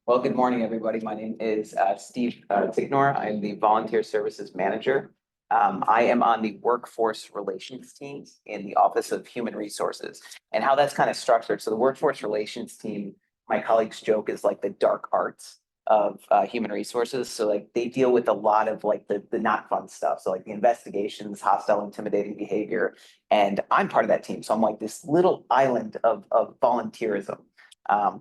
Well, good morning, everybody. My name is Steve Ticknor. I'm the Volunteer Services Manager. I am on the Workforce Relations team in the Office of Human Resources. And how that's kind of structured. So the Workforce Relations team, my colleagues joke, is like the dark arts of human resources. So like they deal with a lot of like the not fun stuff. So like the investigations, hostile, intimidating behavior. And I'm part of that team. So I'm like this little island of volunteerism.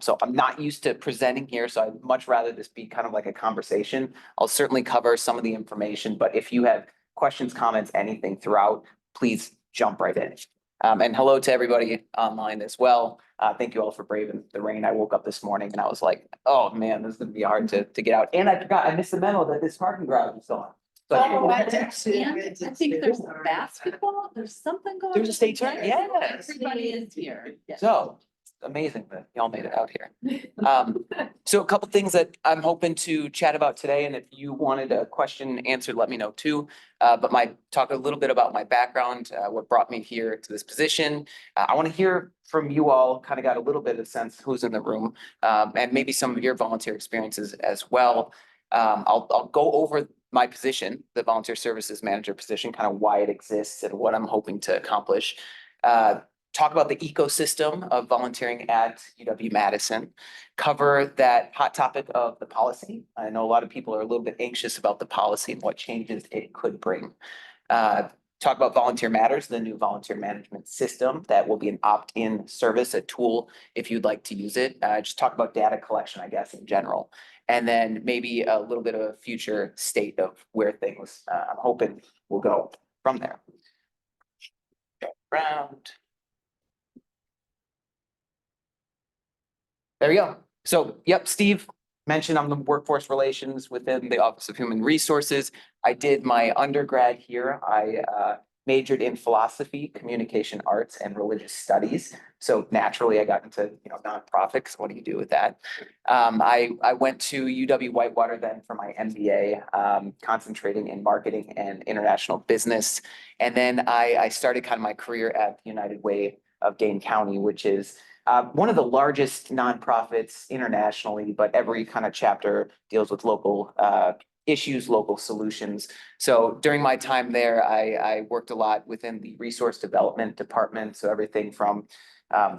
So I'm not used to presenting here, so I'd much rather this be kind of like a conversation. I'll certainly cover some of the information, but if you have questions, comments, anything throughout, please jump right in. And hello to everybody online as well. Thank you all for braving the rain. I woke up this morning and I was like, oh man, this is gonna be hard to get out. And I missed the memo that this parking garage is on. So I think there's basketball, there's something going on. There's a state tournament, yeah. Everybody is here. Yes. So amazing that y'all made it out here. So a couple things that I'm hoping to chat about today, and if you wanted a question answered, let me know too. But talk a little bit about my background, what brought me here to this position. I want to hear from you all, kind of got a little bit of sense who's in the room, and maybe some of your volunteer experiences as well. I'll go over my position, the Volunteer Services Manager position, kind of why it exists and what I'm hoping to accomplish. Talk about the ecosystem of volunteering at UW-Madison, cover that hot topic of the policy. I know a lot of people are a little bit anxious about the policy and what changes it could bring. Talk about Volunteer Matters, the new volunteer management system that will be an opt-in service, a tool if you'd like to use it. Just talk about data collection, I guess, in general. And then maybe a little bit of a future state of where things I'm hoping will go from there. Around. There we go. So, yep, Steve mentioned I'm the workforce relations within the Office of Human Resources. I did my undergrad here. I majored in philosophy, communication arts, and religious studies. So naturally, I got into nonprofits. What do you do with that? I went to UW-Whitewater then for my MBA, concentrating in marketing and international business. And then I started kind of my career at the United Way of Dane County, which is one of the largest nonprofits internationally, but every kind of chapter deals with local issues, local solutions. So during my time there, I worked a lot within the resource development department. So everything from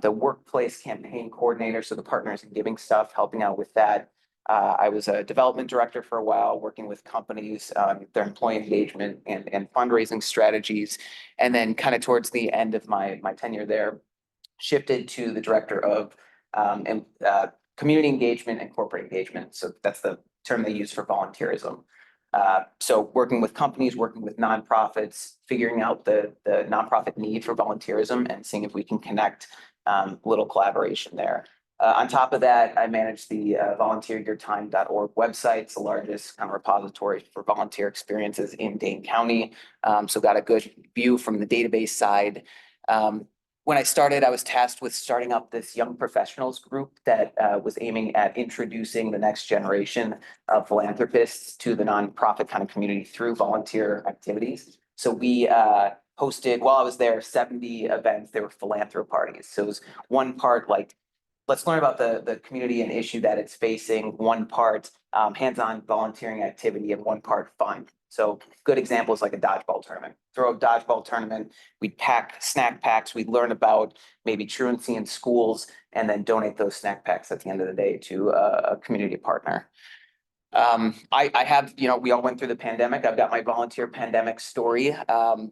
the workplace campaign coordinator, so the partners in giving stuff, helping out with that. I was a development director for a while, working with companies, their employee engagement and fundraising strategies. And then kind of towards the end of my tenure there, shifted to the director of community engagement and corporate engagement. So that's the term they use for volunteerism. So working with companies, working with nonprofits, figuring out the nonprofit need for volunteerism and seeing if we can connect little collaboration there. On top of that, I manage the volunteeryourtime.org website. It's the largest kind of repository for volunteer experiences in Dane County. So got a good view from the database side. When I started, I was tasked with starting up this young professionals group that was aiming at introducing the next generation of philanthropists to the nonprofit kind of community through volunteer activities. So we hosted, while I was there, 70 events. They were philanthro parties. So it was one part like, let's learn about the community and issue that it's facing, one part hands-on volunteering activity, and one part fun. So good examples like a dodgeball tournament. Throw a dodgeball tournament, we'd pack snack packs, we'd learn about maybe truancy in schools, and then donate those snack packs at the end of the day to a community partner. I have, we all went through the pandemic. I've got my volunteer pandemic story.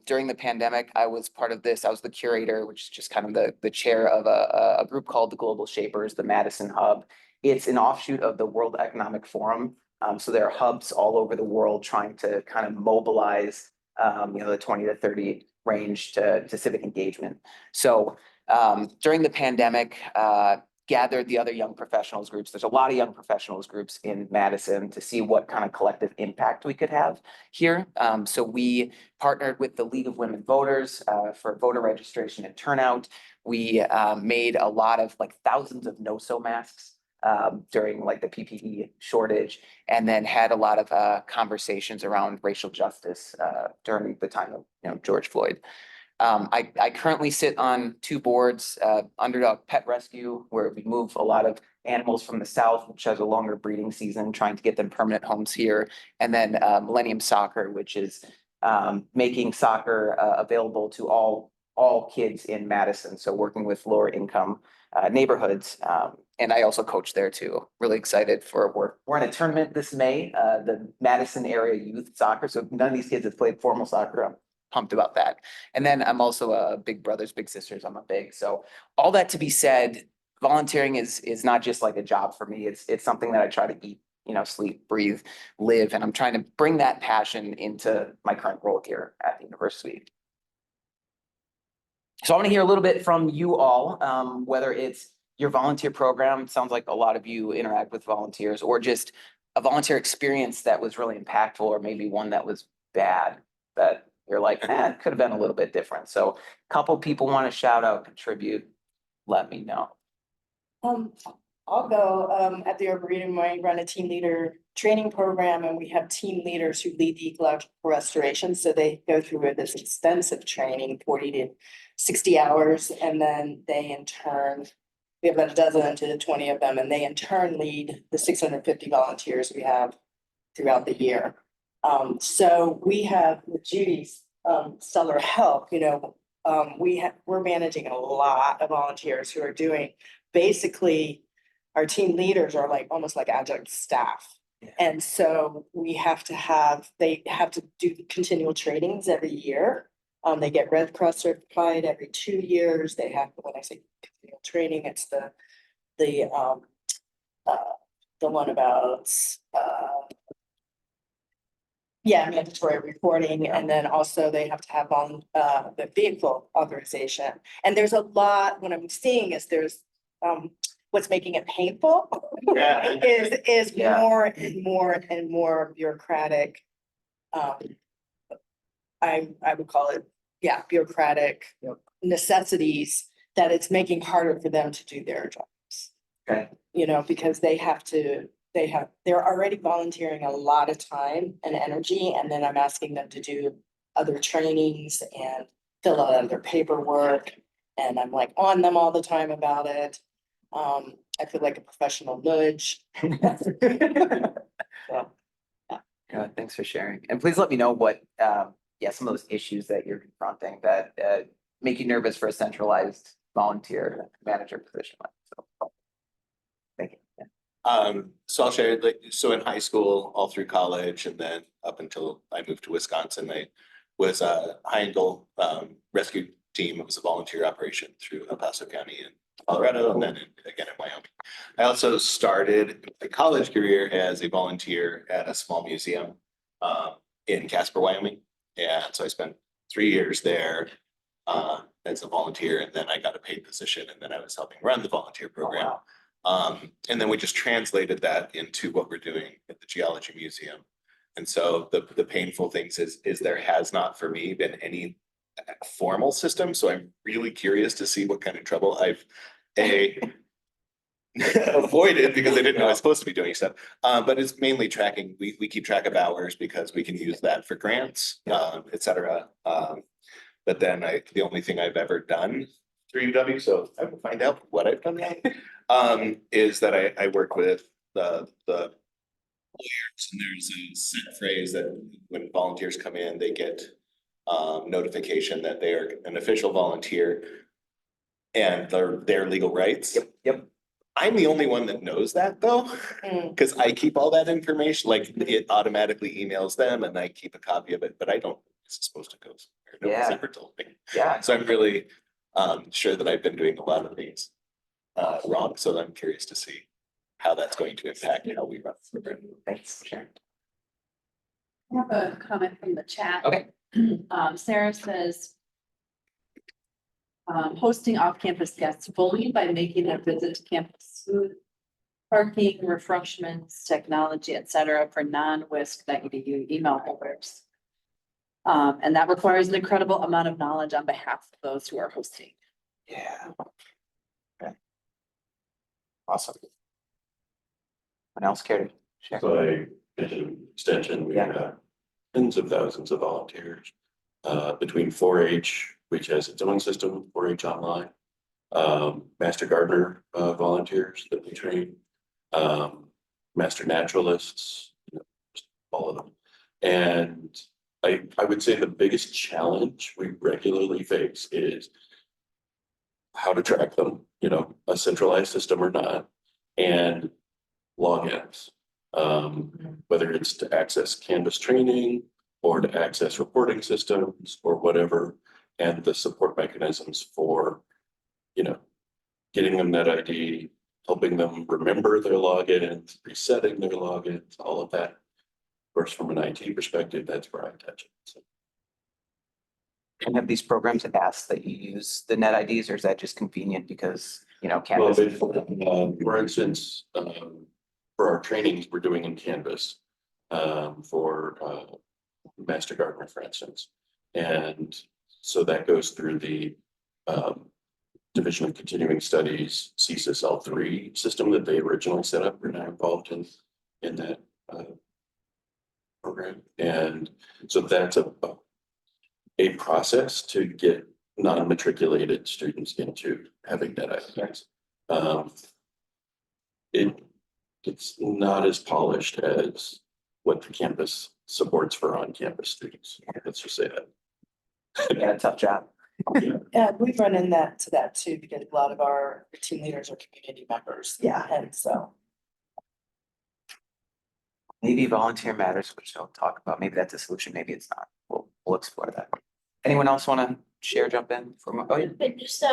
During the pandemic, I was part of this. I was the curator, which is just kind of the chair of a group called the Global Shapers, the Madison Hub. It's an offshoot of the World Economic Forum. So there are hubs all over the world trying to kind of mobilize, the 20 to 30 range to civic engagement. So during the pandemic, gathered the other young professionals groups. There's a lot of young professionals groups in Madison to see what kind of collective impact we could have here. So we partnered with the League of Women Voters for voter registration and turnout. We made a lot of thousands of no-sew masks during the PPE shortage, and then had a lot of conversations around racial justice during the time of George Floyd. I currently sit on two boards, Underdog Pet Rescue, where we move a lot of animals from the south, which has a longer breeding season, trying to get them permanent homes here. And then Millennium Soccer, which is making soccer available to all kids in Madison. So working with lower income neighborhoods. And I also coach there too. Really excited for work. We're in a tournament this May, the Madison area youth soccer. So none of these kids have played formal soccer. I'm pumped about that. And then I'm also a big brothers, big sisters. I'm a big. So all that to be said, volunteering is not just like a job for me. It's something that I try to eat, sleep, breathe, live. And I'm trying to bring that passion into my current role here at the university. So I want to hear a little bit from you all, whether it's your volunteer program, sounds like a lot of you interact with volunteers, or just a volunteer experience that was really impactful, or maybe one that was bad that you're like, it could have been a little bit different. So a couple people want to shout out, contribute, let me know. I'll go. At the Arboretum, I run a team leader training program, and we have team leaders who lead the ecological restoration. So they go through this extensive training, 40 to 60 hours, and then they in turn, we have about a dozen to 20 of them, and they in turn lead the 650 volunteers we have throughout the year. So we have, with Judy's stellar help, we're managing a lot of volunteers who are doing basically. Our team leaders are like almost like adjunct staff. Yeah. And so they have to do continual trainings every year. They get Red Cross certified every 2 years. They have, when I say continual training, it's the one about mandatory reporting, and then also they have to have on the vehicle authorization. And there's a lot. What I'm seeing is there's what's making it painful is more and more and more bureaucratic. I would call it, bureaucratic necessities that it's making harder for them to do their jobs. Okay. Because they're already volunteering a lot of time and energy, and then I'm asking them to do other trainings and fill out other paperwork, and I'm like on them all the time about it. I feel like a professional nudge. Thanks for sharing. And please let me know what, some of those issues that you're confronting that make you nervous for a centralized volunteer manager position. So, thank you. Yeah. So I'll share, so in high school, all through college, and then up until I moved to Wisconsin, I was a high angle rescue team. It was a volunteer operation through El Paso County in Colorado, and then again in Wyoming. I also started a college career as a volunteer at a small museum in Casper, Wyoming. And so I spent 3 years there as a volunteer, and then I got a paid position, and then I was helping run the volunteer program. Oh, wow. And then we just translated that into what we're doing at the Geology Museum. And so the painful things is there has not for me been any formal system. So I'm really curious to see what kind of trouble I've avoided because I didn't know I was supposed to be doing stuff. But it's mainly tracking. We keep track of hours because we can use that for grants, et cetera. But then the only thing I've ever done through UW, so I will find out what I've done now, is that I work with the lawyers, and there's a set phrase that when volunteers come in, they get notification that they are an official volunteer and their legal rights. Yep. I'm the only one that knows that though, because I keep all that information, like it automatically emails them and I keep a copy of it, but I don't, it's supposed to go somewhere. No one's ever told me. Yeah. So I'm really sure that I've been doing a lot of things wrong. So I'm curious to see how that's going to impact how we run the program. Thanks for sharing. I have a comment from the chat. Okay. Sarah says, hosting off-campus guests fully by making their visit to campus smooth, parking, refreshments, technology, etc. for non-WISC.edu email holders. And that requires an incredible amount of knowledge on behalf of those who are hosting. Yeah. Okay. Awesome. What else care to share? So I mentioned extension, we have tens of thousands of volunteers between 4-H, which has its own system, 4-H online, Master gardener volunteers that we train, master naturalists, just all of them. And I would say the biggest challenge we regularly face is how to track them, a centralized system or not, and logins. Whether it's to access Canvas training or to access reporting systems or whatever, and the support mechanisms for, getting them that ID, helping them remember their logins, resetting their logins, all of that. Of course, from an IT perspective, that's where I touch it. So, And have these programs asked that you use the net IDs, or is that just convenient because, well, Canvas? for instance, for our trainings we're doing in Canvas, for Master Gardener, for instance. And so that goes through the Division of Continuing Studies CSIS L3 system that they originally set up. We're now involved in that program. And so that's a process to get non-matriculated students into having that IDs. It's not as polished as what the campus supports for on-campus students. Let's just say that. Yeah, tough job. Yeah, we've run in to that too, because a lot of our team leaders are community members. Yeah, and so. Maybe volunteer matters, which I'll talk about. Maybe that's a solution, maybe it's not. We'll explore that. Anyone else want to share, jump in oh, yeah. But just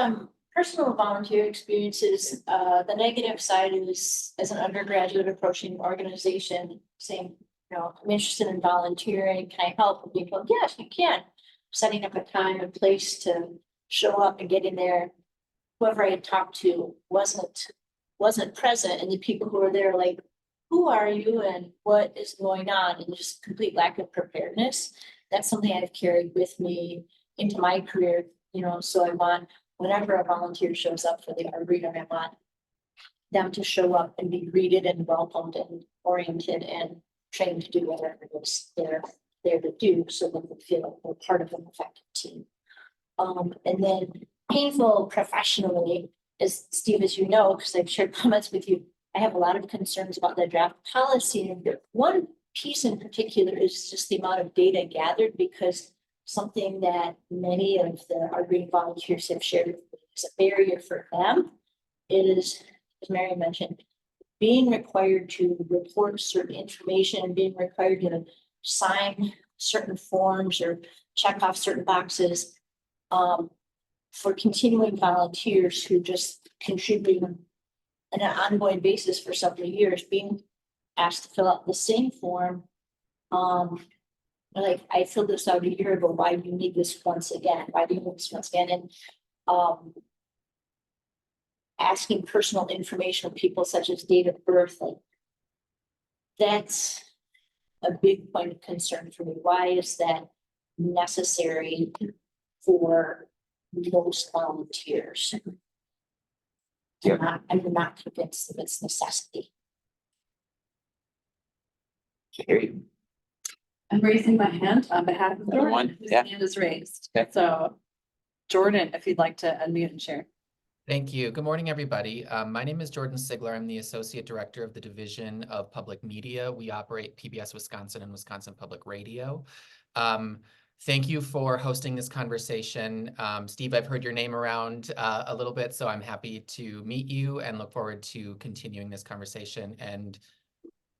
personal volunteer experiences, the negative side is as an undergraduate approaching an organization saying, I'm interested in volunteering, can I help? And people, yes, you can. Setting up a time and place to show up and get in there. Whoever I had talked to wasn't present, and the people who were there like, who are you and what is going on? And just complete lack of preparedness. That's something I've carried with me into my career, so I want, whenever a volunteer shows up for the Arboretum, I want them to show up and be greeted and welcomed and oriented and trained to do whatever it is they're there to do, so that they feel like they're part of an effective team. And then painful professionally, as Steve, as you know, because I've shared comments with you, I have a lot of concerns about the draft policy. And one piece in particular is just the amount of data gathered, because something that many of our green volunteers have shared is a barrier for them is, as Mary mentioned, being required to report certain information and being required to sign certain forms or check off certain boxes for continuing volunteers who just contribute on an ongoing basis for several years, being asked to fill out the same form. Like, I filled this out a year ago, why do you need this once again? Why do you need this once again? And asking personal information of people such as date of birth, like that's a big point of concern for me. Why is that necessary for most volunteers? I'm not convinced of its necessity. Hear you. I'm raising my hand on behalf of Another one? Jordan, whose Yeah. hand is raised. Okay. So Jordan, if you'd like to unmute and share. Thank you. Good morning, everybody. My name is Jordan Sigler. I'm the Associate Director of the Division of Public Media. We operate PBS Wisconsin and Wisconsin Public Radio. Thank you for hosting this conversation. Steve, I've heard your name around a little bit, so I'm happy to meet you and look forward to continuing this conversation and,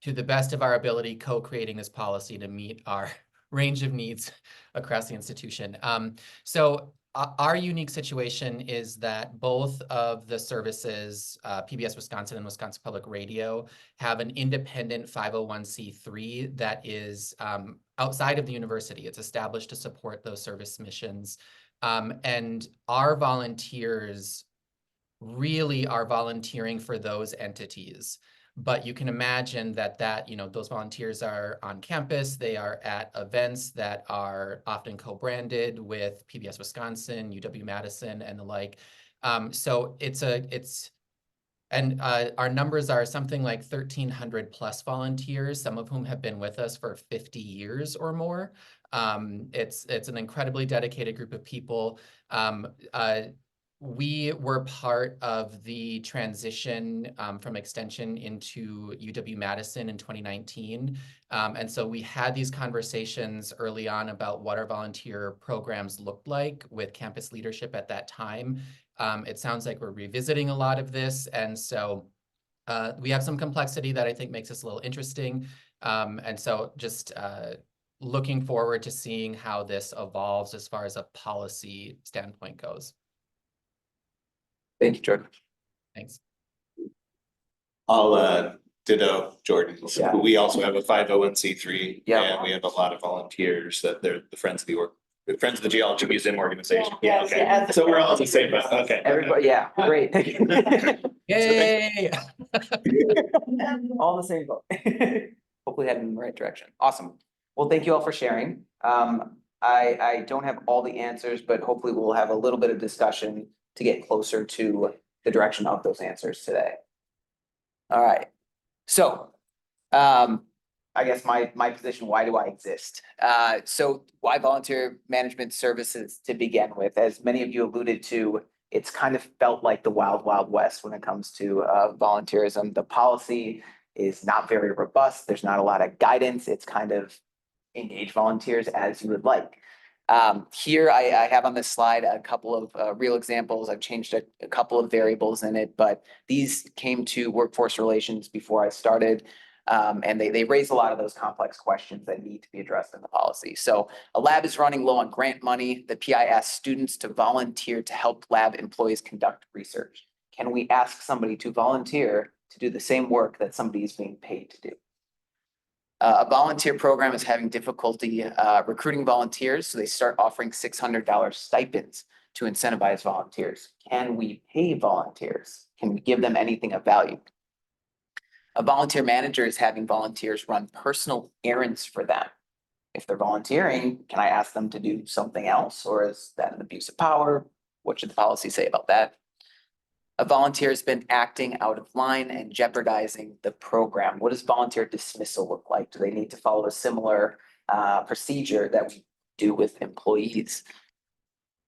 to the best of our ability, co-creating this policy to meet our range of needs across the institution. So our unique situation is that both of the services, PBS Wisconsin and Wisconsin Public Radio, have an independent 501c3 that is outside of the university. It's established to support those service missions. And our volunteers really are volunteering for those entities. But you can imagine that those volunteers are on campus, they are at events that are often co-branded with PBS Wisconsin, UW-Madison, and the like. So our numbers are something like 1,300 plus volunteers, some of whom have been with us for 50 years or more. It's an incredibly dedicated group of people. we were part of the transition from Extension into UW-Madison in 2019. And so we had these conversations early on about what our volunteer programs looked like with campus leadership at that time. It sounds like we're revisiting a lot of this. And so we have some complexity that I think makes us a little interesting. And so just looking forward to seeing how this evolves as far as a policy standpoint goes. Thank you, Jordan. Thanks. I'll ditto Jordan's. Yeah. We also have a 501c3. Yeah. And we have a lot of volunteers that they're the Friends of the Geology Museum organization. Yeah, Okay. yeah. So we're all in the same boat. Okay. Everybody, yeah, great. Yay! All in the same boat. Hopefully heading in the right direction. Awesome. Well, thank you all for sharing. I don't have all the answers, but hopefully we'll have a little bit of discussion to get closer to the direction of those answers today. All right. So, I guess my position, why do I exist? So why volunteer management services to begin with? As many of you alluded to, it's kind of felt like the wild, wild west when it comes to volunteerism. The policy is not very robust. There's not a lot of guidance. It's kind of engage volunteers as you would like. Here I have on this slide a couple of real examples. I've changed a couple of variables in it, but these came to workforce relations before I started. And they raise a lot of those complex questions that need to be addressed in the policy. So a lab is running low on grant money. The PI asks students to volunteer to help lab employees conduct research. Can we ask somebody to volunteer to do the same work that somebody is being paid to do? A volunteer program is having difficulty recruiting volunteers, so they start offering $600 stipends to incentivize volunteers. Can we pay volunteers? Can we give them anything of value? A volunteer manager is having volunteers run personal errands for them. If they're volunteering, can I ask them to do something else, or is that an abuse of power? What should the policy say about that? A volunteer has been acting out of line and jeopardizing the program. What does volunteer dismissal look like? Do they need to follow a similar procedure that we do with employees?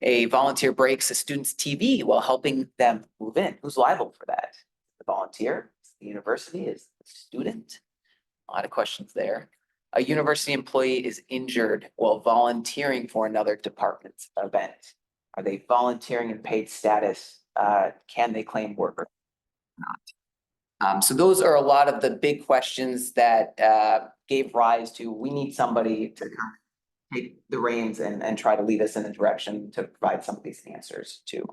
A volunteer breaks a student's TV while helping them move in. Who's liable for that? The volunteer? Is the university? Is the student? A lot of questions there. A university employee is injured while volunteering for another department's event. Are they volunteering in paid status? Can they claim work or not? So those are a lot of the big questions that gave rise to, we need somebody to kind of take the reins and try to lead us in a direction to provide some of these answers to.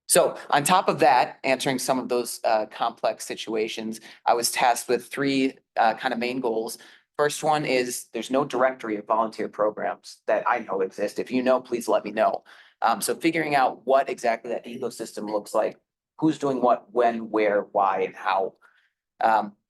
So on top of that, answering some of those complex situations, I was tasked with three kind of main goals. First one is there's no directory of volunteer programs that I know exist. If you know, please let me know. So figuring out what exactly that ecosystem looks like, who's doing what, when, where, why, and how.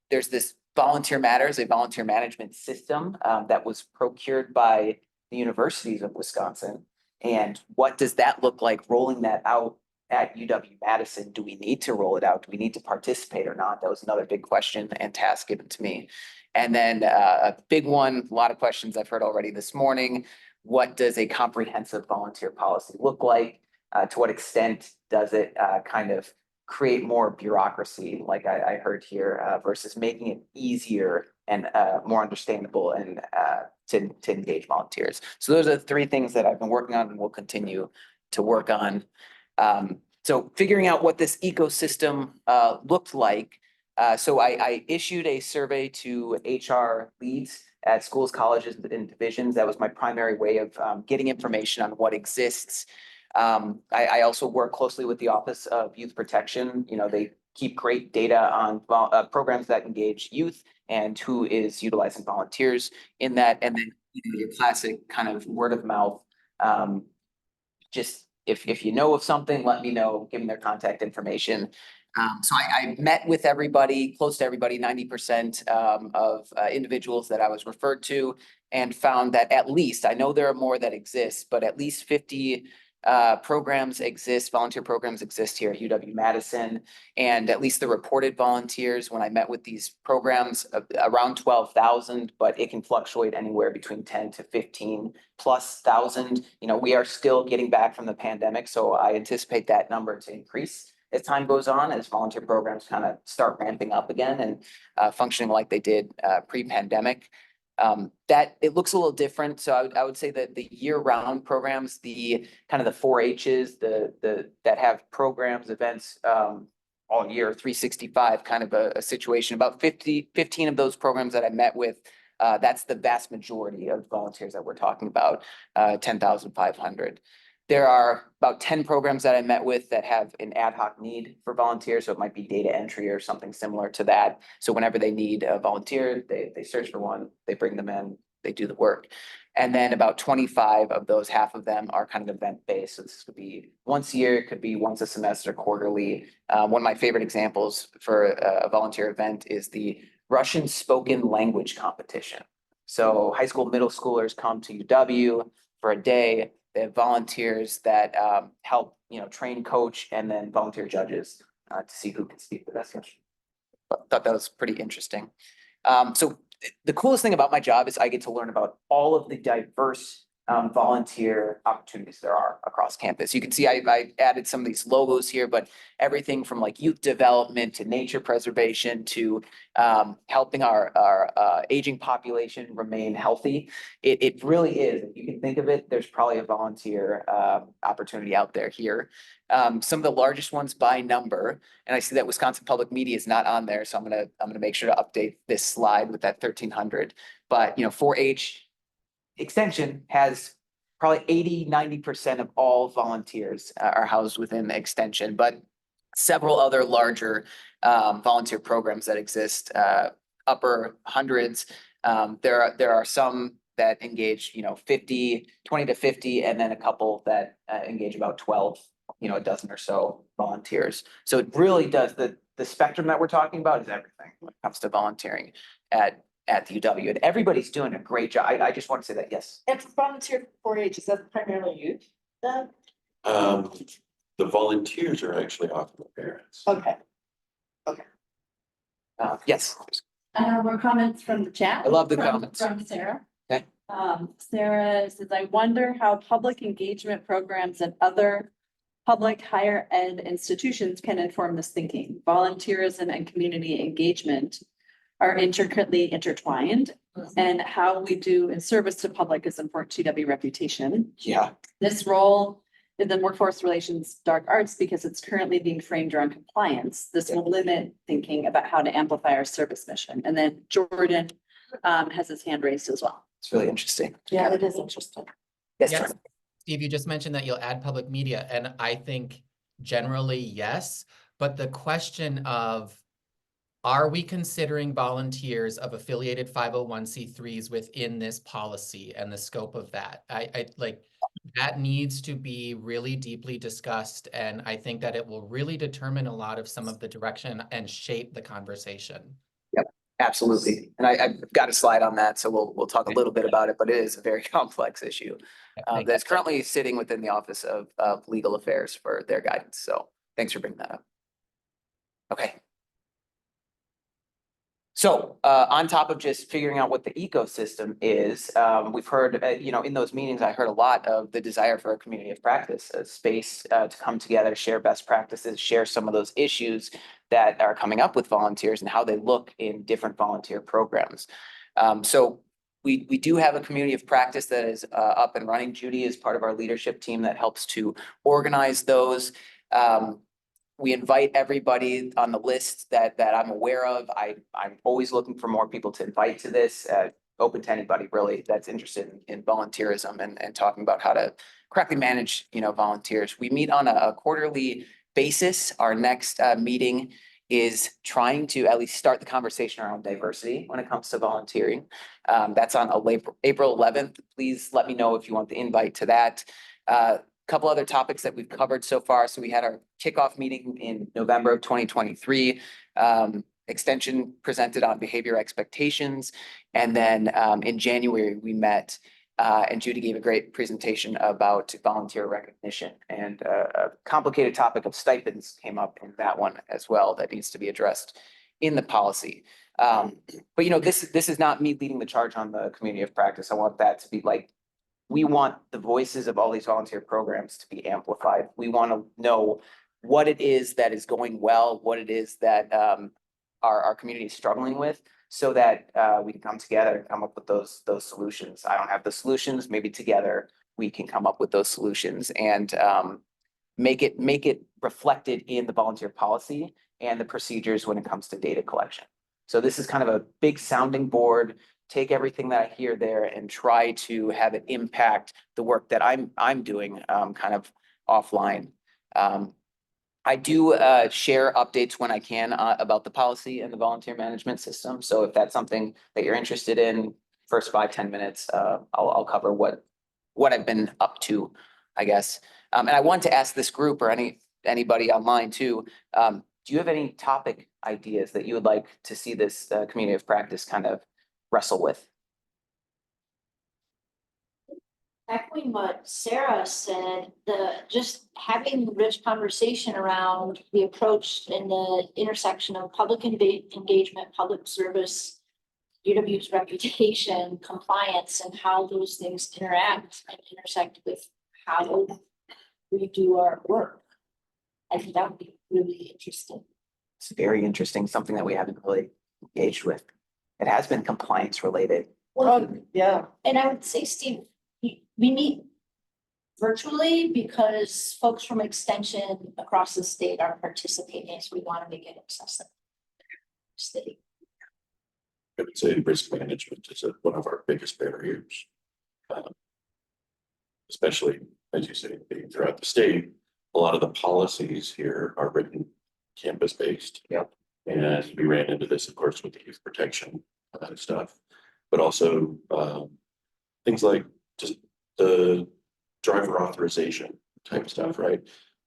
There's this Volunteer Matters, a volunteer management system that was procured by the universities of Wisconsin. And what does that look like rolling that out at UW-Madison? Do we need to roll it out? Do we need to participate or not? That was another big question and task given to me. And then a big one, a lot of questions I've heard already this morning. What does a comprehensive volunteer policy look like? To what extent does it kind of create more bureaucracy, like I heard here, versus making it easier and more understandable and to engage volunteers? So those are the three things that I've been working on and will continue to work on. So figuring out what this ecosystem looked like. So I issued a survey to HR leads at schools, colleges, and divisions. That was my primary way of getting information on what exists. I also work closely with the Office of Youth Protection. You know, they keep great data on programs that engage youth and who is utilizing volunteers in that. And then your classic kind of word of mouth. Just if you know of something, let me know, give me their contact information. So I met with everybody, close to everybody, 90% of individuals that I was referred to, and found that at least, I know there are more that exist, but at least 50 programs exist, volunteer programs exist here at UW-Madison. And at least the reported volunteers, when I met with these programs, around 12,000, but it can fluctuate anywhere between 10 to 15 plus thousand. You know, we are still getting back from the pandemic, so I anticipate that number to increase as time goes on, as volunteer programs kind of start ramping up again and functioning like they did pre-pandemic. That it looks a little different. So I would say that the year-round programs, the kind of the 4-H's, that have programs, events all year, 365 kind of a situation. About 15 of those programs that I met with, that's the vast majority of volunteers that we're talking about, 10,500. There are about 10 programs that I met with that have an ad hoc need for volunteers. So it might be data entry or something similar to that. So whenever they need a volunteer, they search for one, they bring them in, they do the work. And then about 25 of those, half of them are kind of event-based. So this could be once a year, it could be once a semester, quarterly. One of my favorite examples for a volunteer event is the Russian spoken language competition. So high school, middle schoolers come to UW for a day. They have volunteers that help, train, coach, and then volunteer judges to see who can speak the best. But thought that was pretty interesting. So the coolest thing about my job is I get to learn about all of the diverse volunteer opportunities there are across campus. You can see I added some of these logos here, but everything from like youth development to nature preservation to helping our aging population remain healthy. It really is. If you can think of it, there's probably a volunteer opportunity out there here. Some of the largest ones by number, and I see that Wisconsin Public Media is not on there, so I'm gonna make sure to update this slide with that 1,300. But 4-H Extension has probably 80-90% of all volunteers are housed within the extension, but several other larger volunteer programs that exist, upper hundreds. There are some that engage 20 to 50, and then a couple that engage about 12, a dozen or so volunteers. So it really does, the spectrum that we're talking about is everything when it comes to volunteering at the UW, and everybody's doing a great job. I just want to say that, yes. And for volunteer 4-H, is that primarily youth then? The volunteers are actually often the parents. Okay. Yes. More comments from the chat. I love the From- comments. From Sarah. Okay. Sarah says, I wonder how public engagement programs and other public higher ed institutions can inform this thinking. Volunteerism and community engagement are intricately intertwined, and how we do in service to public is important to UW reputation. Yeah. This role in the workforce relations dark arts, because it's currently being framed around compliance, this will limit thinking about how to amplify our service mission. And then Jordan has his hand raised as well. It's really interesting. Yeah, it is interesting. Yes, Yes. Jordan. Steve, you just mentioned that you'll add public media, and I think generally yes, but the question of, are we considering volunteers of affiliated 501c3s within this policy and the scope of that? I like that needs to be really deeply discussed, and I think that it will really determine a lot of some of the direction and shape the conversation. Yep, absolutely. And I've got a slide on that, so we'll talk a little bit about it, but it is a very complex issue that's currently sitting within the Office of Legal Affairs for their guidance. So thanks for bringing that up. Okay. So on top of just figuring out what the ecosystem is, we've heard, in those meetings, I heard a lot of the desire for a community of practice, a space to come together, share best practices, share some of those issues that are coming up with volunteers and how they look in different volunteer programs. So we do have a community of practice that is up and running. Judy is part of our leadership team that helps to organize those. We invite everybody on the list that I'm aware of. I'm always looking for more people to invite to this, open to anybody really that's interested in volunteerism and talking about how to correctly manage, volunteers. We meet on a quarterly basis. Our next meeting is trying to at least start the conversation around diversity when it comes to volunteering. That's on April 11th. Please let me know if you want the invite to that. Couple other topics that we've covered so far. So we had our kickoff meeting in November of 2023. Extension presented on behavior expectations. And then in January, we met And Judy gave a great presentation about volunteer recognition, and a complicated topic of stipends came up in that one as well that needs to be addressed in the policy. But you know, this is not me leading the charge on the community of practice. I want that to be like, we want the voices of all these volunteer programs to be amplified. We want to know what it is that is going well, what it is that our community is struggling with, so that we can come together and come up with those solutions. I don't have the solutions, maybe together we can come up with those solutions and make it reflected in the volunteer policy and the procedures when it comes to data collection. So this is kind of a big sounding board. Take everything that I hear there and try to have it impact the work that I'm doing kind of offline. I do share updates when I can about the policy and the volunteer management system. So if that's something that you're interested in, first 5-10 minutes, I'll cover what I've been up to, I guess. And I want to ask this group or anybody online too, do you have any topic ideas that you would like to see this community of practice kind of wrestle with? Echoing what Sarah said, just having rich conversation around the approach and the intersection of public engagement, public service, UW's reputation, compliance, and how those things interact and intersect with how we do our work. I think that would be really interesting. It's very interesting, something that we haven't really engaged with. It has been compliance related. Yeah. And I would say, Steve, we meet virtually because folks from extension across the state are participating, so we want to make it accessible. City. I would say risk management is one of our biggest barriers. Especially, as you say, being throughout the state, a lot of the policies here are written campus-based. Yep. And we ran into this, of course, with the youth protection stuff, but also things like just the driver authorization type stuff, right?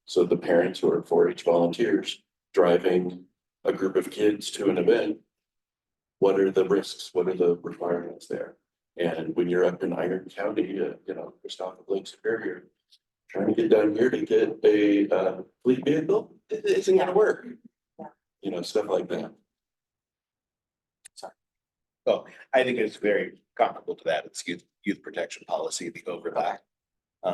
So the parents who are 4-H volunteers driving a group of kids to an event, what are the risks? What are the requirements there? And when you're up in Iron County, just off of Lake Superior, trying to get down here to get a fleet vehicle, it isn't going to work. Yeah. Stuff like that. Well, I think it's very comparable to that. It's youth protection policy, the overlap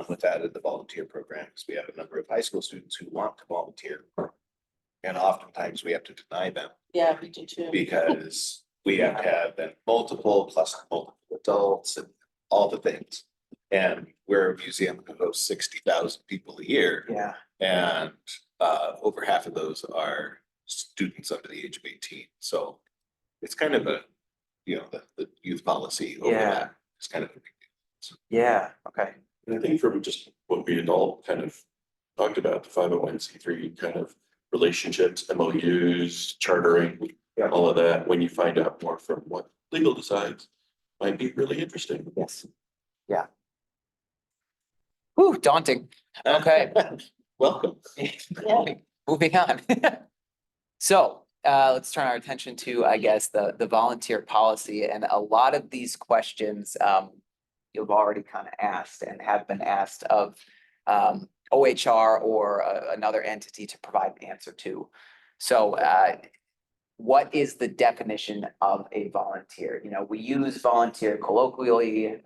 with that in the volunteer programs. We have a number of high school students who want to volunteer. And oftentimes we have to deny them Yeah, we do too. because we have to have then multiple adults and all the things. And we're a museum who hosts 60,000 people a year. Yeah. And over half of those are students under the age of 18. So it's kind of the youth policy overlap is kind of a big deal. Yeah, okay. And I think from just what we had all kind of talked about, the 501c3 kind of relationships, MOUs, chartering, all of that, when you find out more from what legal decides, might be really interesting. Yes. Yeah. Whew, daunting. Okay. Welcome. Moving on. So let's turn our attention to, I guess, the volunteer policy, and a lot of these questions you've already kind of asked and have been asked of OHR or another entity to provide an answer to. So what is the definition of a volunteer? We use volunteer colloquially,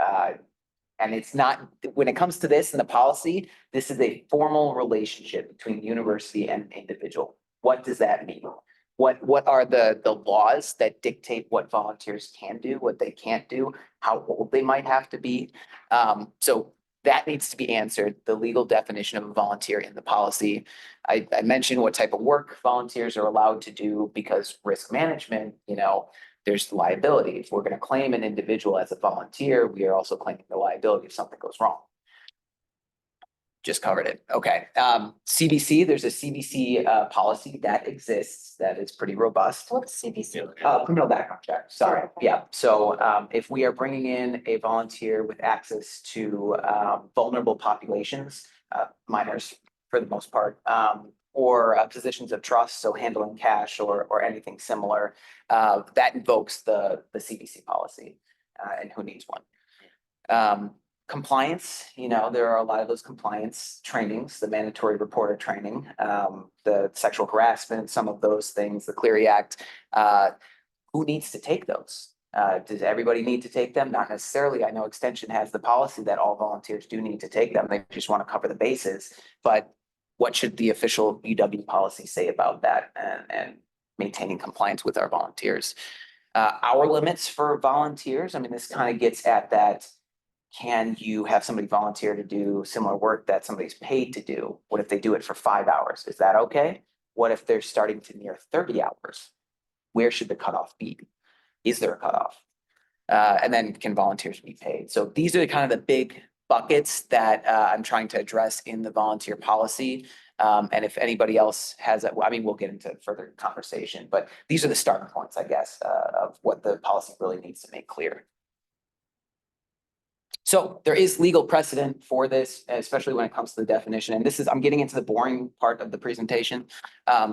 and it's not, when it comes to this in the policy, this is a formal relationship between university and individual. What does that mean? What are the laws that dictate what volunteers can do, what they can't do, how old they might have to be? So that needs to be answered, the legal definition of a volunteer in the policy. I mentioned what type of work volunteers are allowed to do, because risk management, there's liability. If we're going to claim an individual as a volunteer, we are also claiming the liability if something goes wrong. Just covered it. Okay. CBC, there's a CBC policy that exists that is pretty robust. What's CBC? Criminal background check. Sorry. Okay. Yeah. So if we are bringing in a volunteer with access to vulnerable populations, minors for the most part, or positions of trust, so handling cash or anything similar, that invokes the CBC policy, and who needs one. Compliance, there are a lot of those compliance trainings, the mandatory reporter training, the sexual harassment, some of those things, the Clery Act. Who needs to take those? Does everybody need to take them? Not necessarily. I know Extension has the policy that all volunteers do need to take them. They just want to cover the bases. But what should the official UW policy say about that and maintaining compliance with our volunteers? Hour limits for volunteers. I mean, this kind of gets at that. Can you have somebody volunteer to do similar work that somebody's paid to do? What if they do it for 5 hours? Is that okay? What if they're starting to near 30 hours? Where should the cutoff be? Is there a cutoff? And then can volunteers be paid? So these are kind of the big buckets that I'm trying to address in the volunteer policy. And if anybody else has, I mean, we'll get into further conversation, but these are the starting points, I guess, of what the policy really needs to make clear. So there is legal precedent for this, especially when it comes to the definition. And this is, I'm getting into the boring part of the presentation.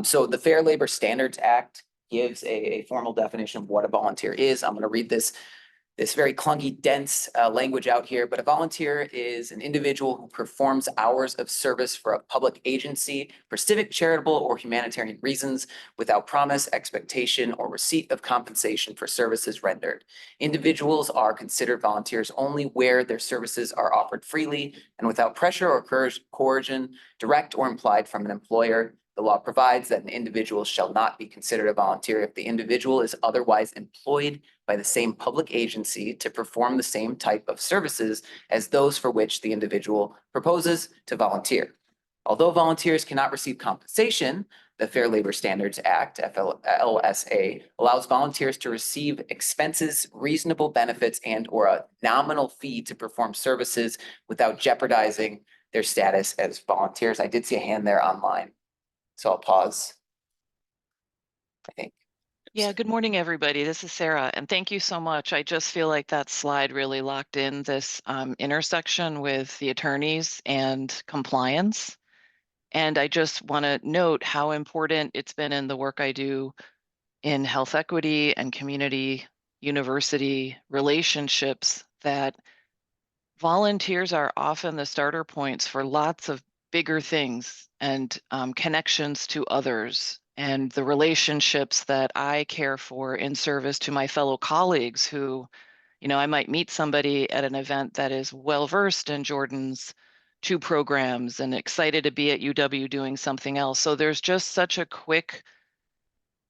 So the Fair Labor Standards Act gives a formal definition of what a volunteer is. I'm going to read this very clunky, dense language out here, but a volunteer is an individual who performs hours of service for a public agency for civic, charitable, or humanitarian reasons without promise, expectation, or receipt of compensation for services rendered. Individuals are considered volunteers only where their services are offered freely and without pressure or coercion, direct or implied from an employer. The law provides that an individual shall not be considered a volunteer if the individual is otherwise employed by the same public agency to perform the same type of services as those for which the individual proposes to volunteer. Although volunteers cannot receive compensation, the Fair Labor Standards Act, FLSA, allows volunteers to receive expenses, reasonable benefits, and/or a nominal fee to perform services without jeopardizing their status as volunteers. I did see a hand there online. So I'll pause. I think. Yeah, good morning, everybody. This is Sarah, and thank you so much. I just feel like that slide really locked in this intersection with the attorneys and compliance. And I just want to note how important it's been in the work I do in health equity and community university relationships that volunteers are often the starter points for lots of bigger things and connections to others and the relationships that I care for in service to my fellow colleagues who, I might meet somebody at an event that is well-versed in Jordan's 2 programs and excited to be at UW doing something else. So there's just such a quick,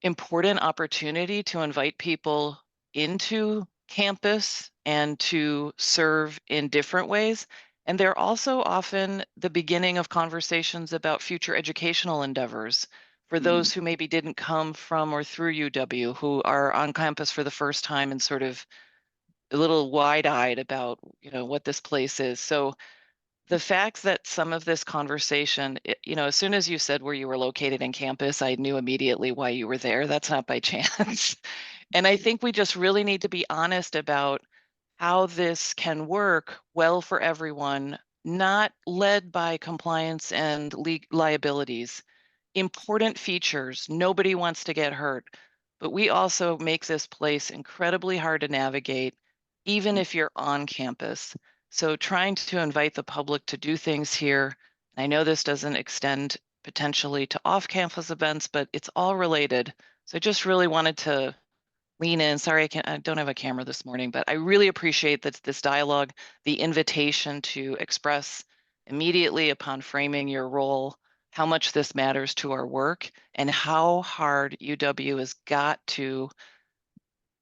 important opportunity to invite people into campus and to serve in different ways. And they're also often the beginning of conversations about future educational endeavors for those who maybe didn't come from or through UW, who are on campus for the first time and sort of a little wide-eyed about, what this place is. So the fact that some of this conversation, as soon as you said where you were located in campus, I knew immediately why you were there. That's not by chance. And I think we just really need to be honest about how this can work well for everyone, not led by compliance and liabilities. Important features, nobody wants to get hurt, but we also make this place incredibly hard to navigate, even if you're on campus. So trying to invite the public to do things here, I know this doesn't extend potentially to off-campus events, but it's all related. So I just really wanted to lean in. Sorry, I don't have a camera this morning, but I really appreciate this dialogue, the invitation to express immediately upon framing your role, how much this matters to our work and how hard UW has got to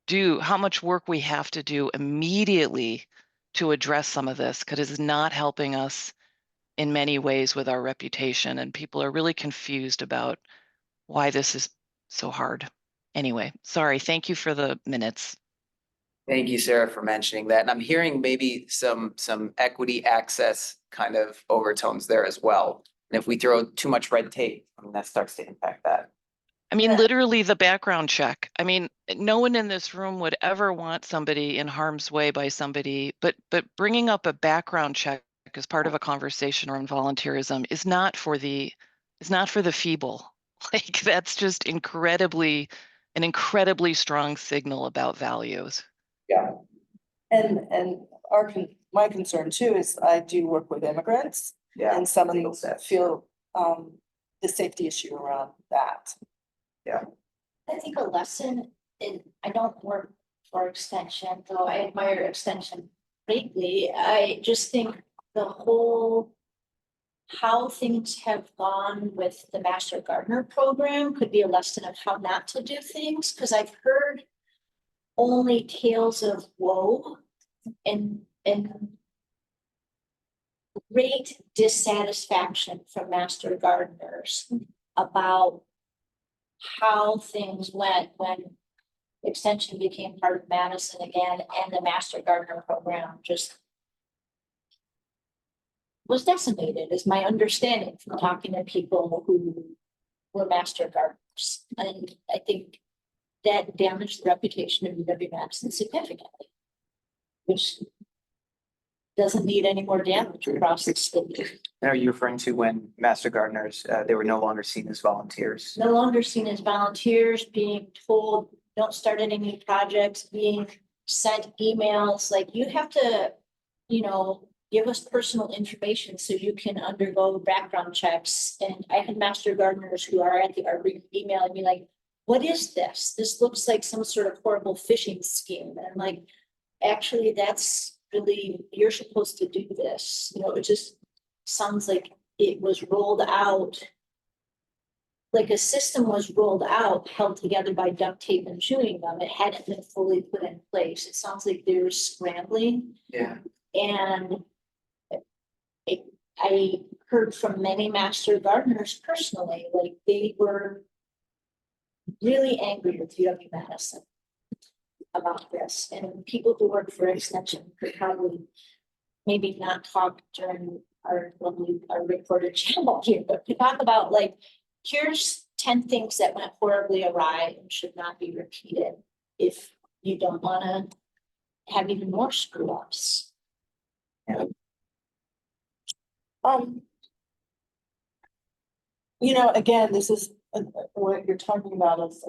do, how much work we have to do immediately to address some of this, because it's not helping us in many ways with our reputation. And people are really confused about why this is so hard. Anyway, sorry, thank you for the minutes. Thank you, Sarah, for mentioning that. And I'm hearing maybe some equity access kind of overtones there as well. And if we throw too much red tape, I mean, that starts to impact that. I mean, Yeah. literally the background check. I mean, no one in this room would ever want somebody in harm's way by somebody, but bringing up a background check as part of a conversation around volunteerism is not for the feeble. Like that's just an incredibly strong signal about values. Yeah. And my concern too is I do work with immigrants Yeah. and some of legal them steps. feel the safety issue around that. I think a lesson in, I don't work for Extension, though I admire Extension greatly. I just think the whole, how things have gone with the Master Gardener program could be a lesson of how not to do things, because I've heard only tales of woe and great dissatisfaction from Master Gardeners about how things went when Extension became part of Madison again, and the Master Gardener program just was decimated, is my understanding from talking to people who were Master Gardeners. And I think that damaged the reputation of UW-Madison significantly, which doesn't need any more damage across the state. And are you referring to when master gardeners, they were no longer seen as volunteers? No longer seen as volunteers, being told, don't start any new projects, being sent emails, like you have to, you know, give us personal information so you can undergo background checks. And I had master gardeners who are at the arboretum emailing me like, what is this? This looks like some sort of horrible phishing scheme. And I'm like, actually, that's really, you're supposed to do this. You know, it just sounds like it was rolled out. Like a system was rolled out, held together by duct tape and chewing gum. It hadn't been fully put in place. It sounds like they're scrambling. Yeah. And I heard from many master gardeners personally, like they were really angry with UW-Madison about this. And people who work for Extension could probably maybe not talk during our recorded channel here, but to talk about like, here's 10 things that went horribly awry and should not be repeated if you don't want to have even more screw ups. You know, again, this is what you're talking about is,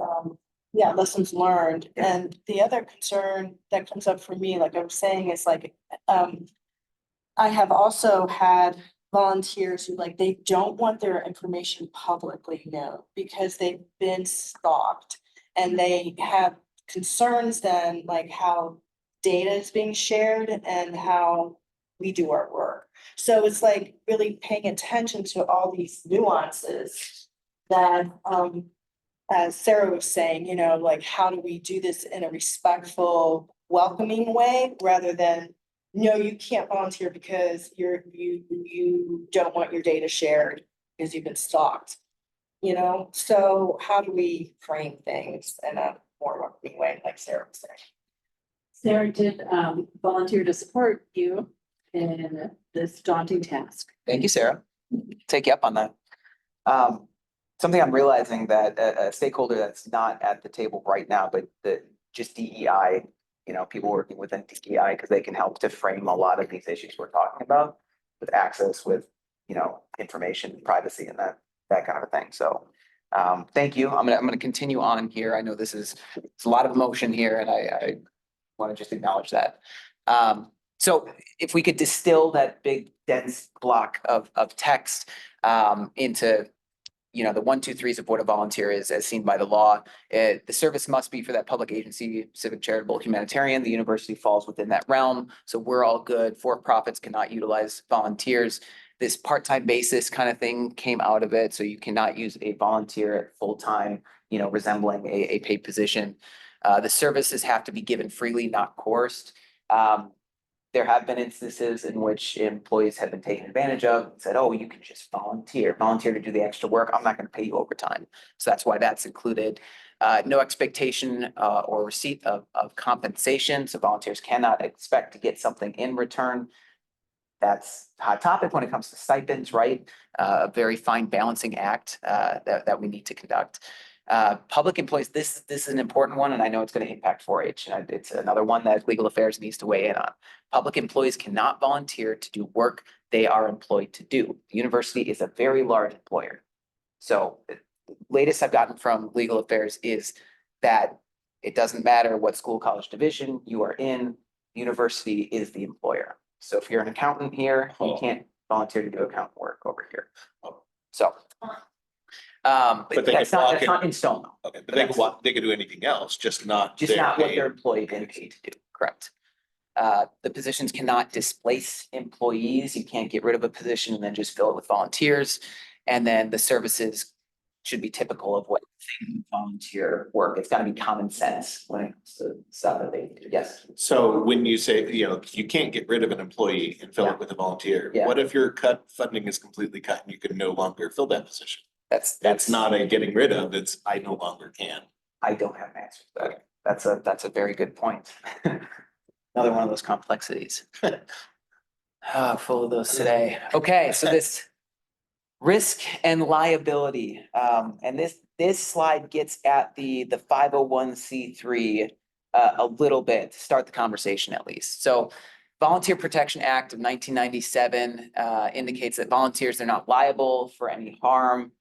yeah, lessons learned. And the other concern that comes up for me, like I was saying, is like, I have also had volunteers who like, they don't want their information publicly known because they've been stalked and they have concerns then like how data is being shared and how we do our work. So it's like really paying attention to all these nuances that, as Sarah was saying, you know, like how do we do this in a respectful, welcoming way rather than, no, you can't volunteer because you don't want your data shared because you've been stalked. You know, so how do we frame things in a more welcoming way, like Sarah was saying? Sarah did volunteer to support you in this daunting task. Thank you, Sarah. Take you up on that. Something I'm realizing that a stakeholder that's not at the table right now, but just DEI, you know, people working within DEI, because they can help to frame a lot of these issues we're talking about with access, with, you know, information, privacy and that kind of a thing. So thank you. I'm gonna continue on here. I know it's a lot of emotion here and I want to just acknowledge that. So if we could distill that big dense block of text into, you know, the 1, 2, 3s of what a volunteer is as seen by the law. The service must be for that public agency, civic, charitable, humanitarian. The university falls within that realm. So we're all good. For-profits cannot utilize volunteers. This part-time basis kind of thing came out of it. So you cannot use a volunteer at full-time, you know, resembling a paid position. The services have to be given freely, not coerced. There have been instances in which employees have been taken advantage of and said, oh, you can just volunteer to do the extra work. I'm not going to pay you overtime. So that's why that's included. No expectation or receipt of compensation. So volunteers cannot expect to get something in return. That's a hot topic when it comes to stipends, right? A very fine balancing act that we need to conduct. Public employees, this is an important one, and I know it's going to impact 4-H. It's another one that legal affairs needs to weigh in on. Public employees cannot volunteer to do work they are employed to do. The university is a very large employer. So the latest I've gotten from legal affairs is that it doesn't matter what school, college division you are in. The university is the employer. So if you're an accountant here, you Oh. can't volunteer to do accountant work over here. Oh. So. But But they that's can not, walk that's in- not in stone though. Okay, but they could do anything else, just not. Just their not what paid. they're employed and paid to do, correct? The positions cannot displace employees. You can't get rid of a position and then just fill it with volunteers. And then the services should be typical of what volunteer work. It's gotta be common sense when it comes to stuff that they do. Yes. So when you say, you can't get rid of an employee and fill Yeah. it with a volunteer, Yeah. what if your funding is completely cut and you can no longer fill that position? That's That's not a getting rid of, it's I no longer can. I don't have an answer to that. That's a very good point. Another one of those complexities. Full of those today. Okay, so this risk and liability, and this slide gets at the 501c3 a little bit to start the conversation at least. So Volunteer Protection Act of 1997 indicates that volunteers are not liable for any harm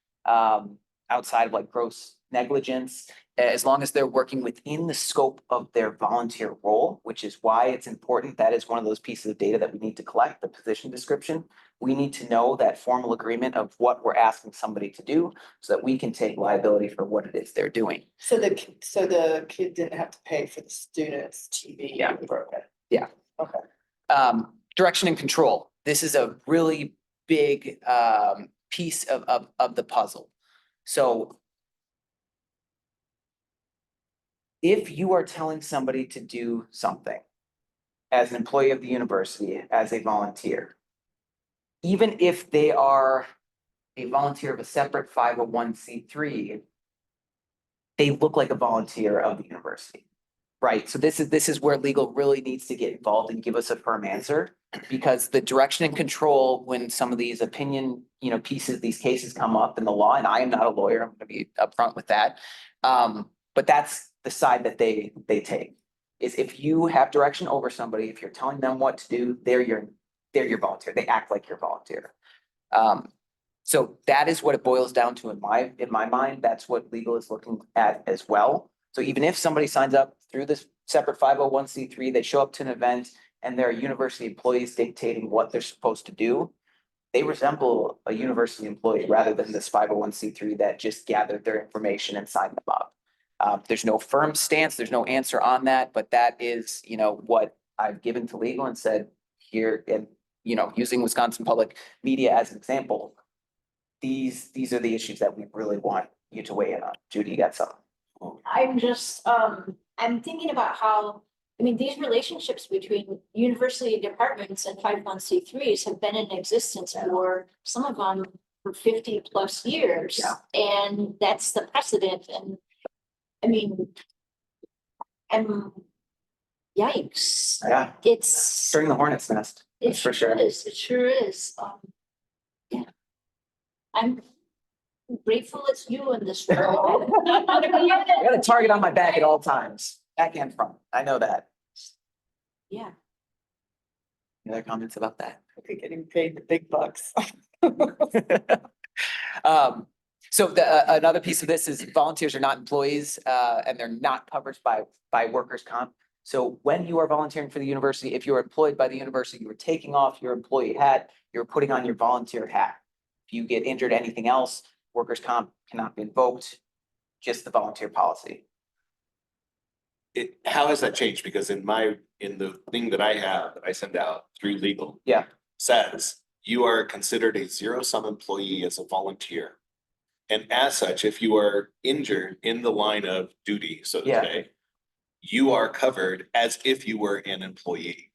outside of like gross negligence, as long as they're working within the scope of their volunteer role, which is why it's important. That is one of those pieces of data that we need to collect, the position description. We need to know that formal agreement of what we're asking somebody to do so that we can take liability for what it is they're doing. So the kid didn't have to pay for the student's TV. Yeah. program. Yeah. Okay. Direction and control. This is a really big piece of the puzzle. So if you are telling somebody to do something as an employee of the university, as a volunteer, even if they are a volunteer of a separate 501c3, they look like a volunteer of the university, right? So this is where legal really needs to get involved and give us a firm answer, because the direction and control, when some of these opinion, pieces, these cases come up in the law, and I am not a lawyer, I'm gonna be upfront with that. But that's the side that they take, is if you have direction over somebody, if you're telling them what to do, they're your volunteer. They act like your volunteer. So that is what it boils down to in my mind. That's what legal is looking at as well. So even if somebody signs up through this separate 501c3, they show up to an event and there are university employees dictating what they're supposed to do, they resemble a university employee rather than this 501c3 that just gathered their information and signed them up. There's no firm stance, there's no answer on that, but that is, what I've given to legal and said here, and, using Wisconsin public media as an example, these are the issues that we really want you to weigh in on. Judy, you got something? I'm just, I'm thinking about how, these relationships between university departments and 501c3s have been in existence for some of them for 50+ years. Yeah. And that's the precedent. And yikes, Yeah, it's. during the hornet's nest, that's for sure. It sure is. Yeah. I'm grateful it's you in this room. I got a target on my back at all times, back and front. I know that. Yeah. Any other comments about that? They're getting paid the big bucks. So another piece of this is volunteers are not employees, and they're not covered by workers' comp. So when you are volunteering for the university, if you're employed by the university, you are taking off your employee hat, you're putting on your volunteer hat. If you get injured, anything else, workers' comp cannot be invoked, just the volunteer policy. How has that changed? Because in the thing that I have, that I send out through legal. Yeah. Says you are considered a zero-sum employee as a volunteer. And as such, if you are injured in the line of duty, so to Yeah. say, you are covered as if you were an employee.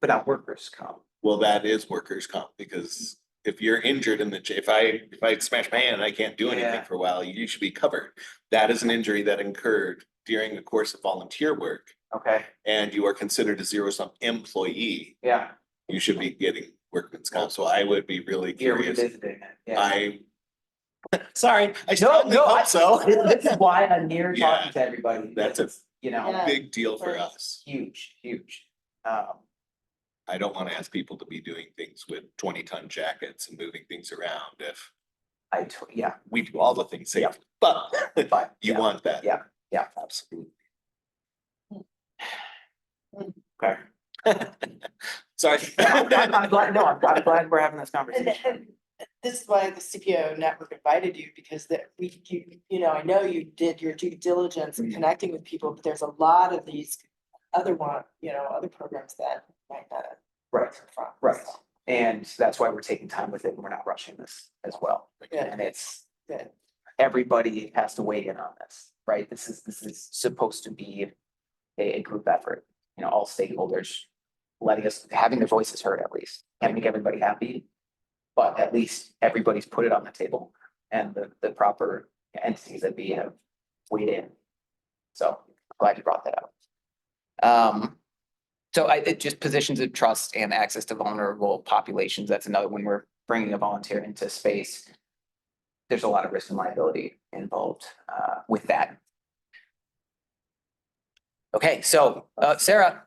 But not workers' comp. Well, that is workers' comp, because if you're injured in if I smash my hand and I can't do anything Yeah. for a while, you should be covered. That is an injury that incurred during the course of volunteer work, Okay, and you are considered a zero-sum employee. yeah, You should be getting workman's comp. So I would be really you're curious. revisiting it, yeah. Sorry, I No, strongly no, hope so. This is why I'm here Yeah. talking to everybody. That's a because, Yeah. big deal for us. huge. I don't want to ask people to be doing things with 20-ton jackets and moving things around if Yeah, we do all the things Yeah. safe, but but you yeah. want that. Yeah. Absolutely. Okay. Sorry. I'm glad, no, I'm glad we're having this And, conversation. and this is why the CPO network invited you, because that you know, I know you did your due diligence in connecting with people, but there's a lot of these other other programs that might not have. Right, from. right. And that's why we're taking time with it and we're not rushing this as well. Yeah. And it's, Good. everybody has to weigh in on this, right? This is supposed to be a group effort, all stakeholders having their voices heard at least. Can't make everybody happy, but at least everybody's put it on the table and the proper entities that we have weighed in. So I'm glad you brought that up. So it just positions of trust and access to vulnerable populations. That's another, when we're bringing a volunteer into space, there's a lot of risk and liability involved with that. Okay, so Sarah.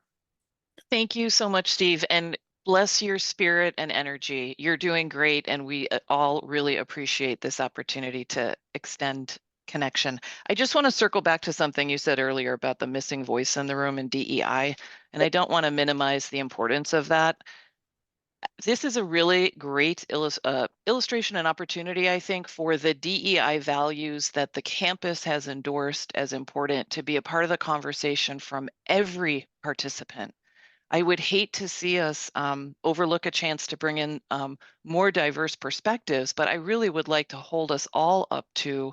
Thank you so much, Steve, and bless your spirit and energy. You're doing great, and we all really appreciate this opportunity to extend connection. I just want to circle back to something you said earlier about the missing voice in the room and DEI, and I don't want to minimize the importance of that. This is a really great illustration and opportunity, I think, for the DEI values that the campus has endorsed as important to be a part of the conversation from every participant. I would hate to see us overlook a chance to bring in more diverse perspectives, but I really would like to hold us all up to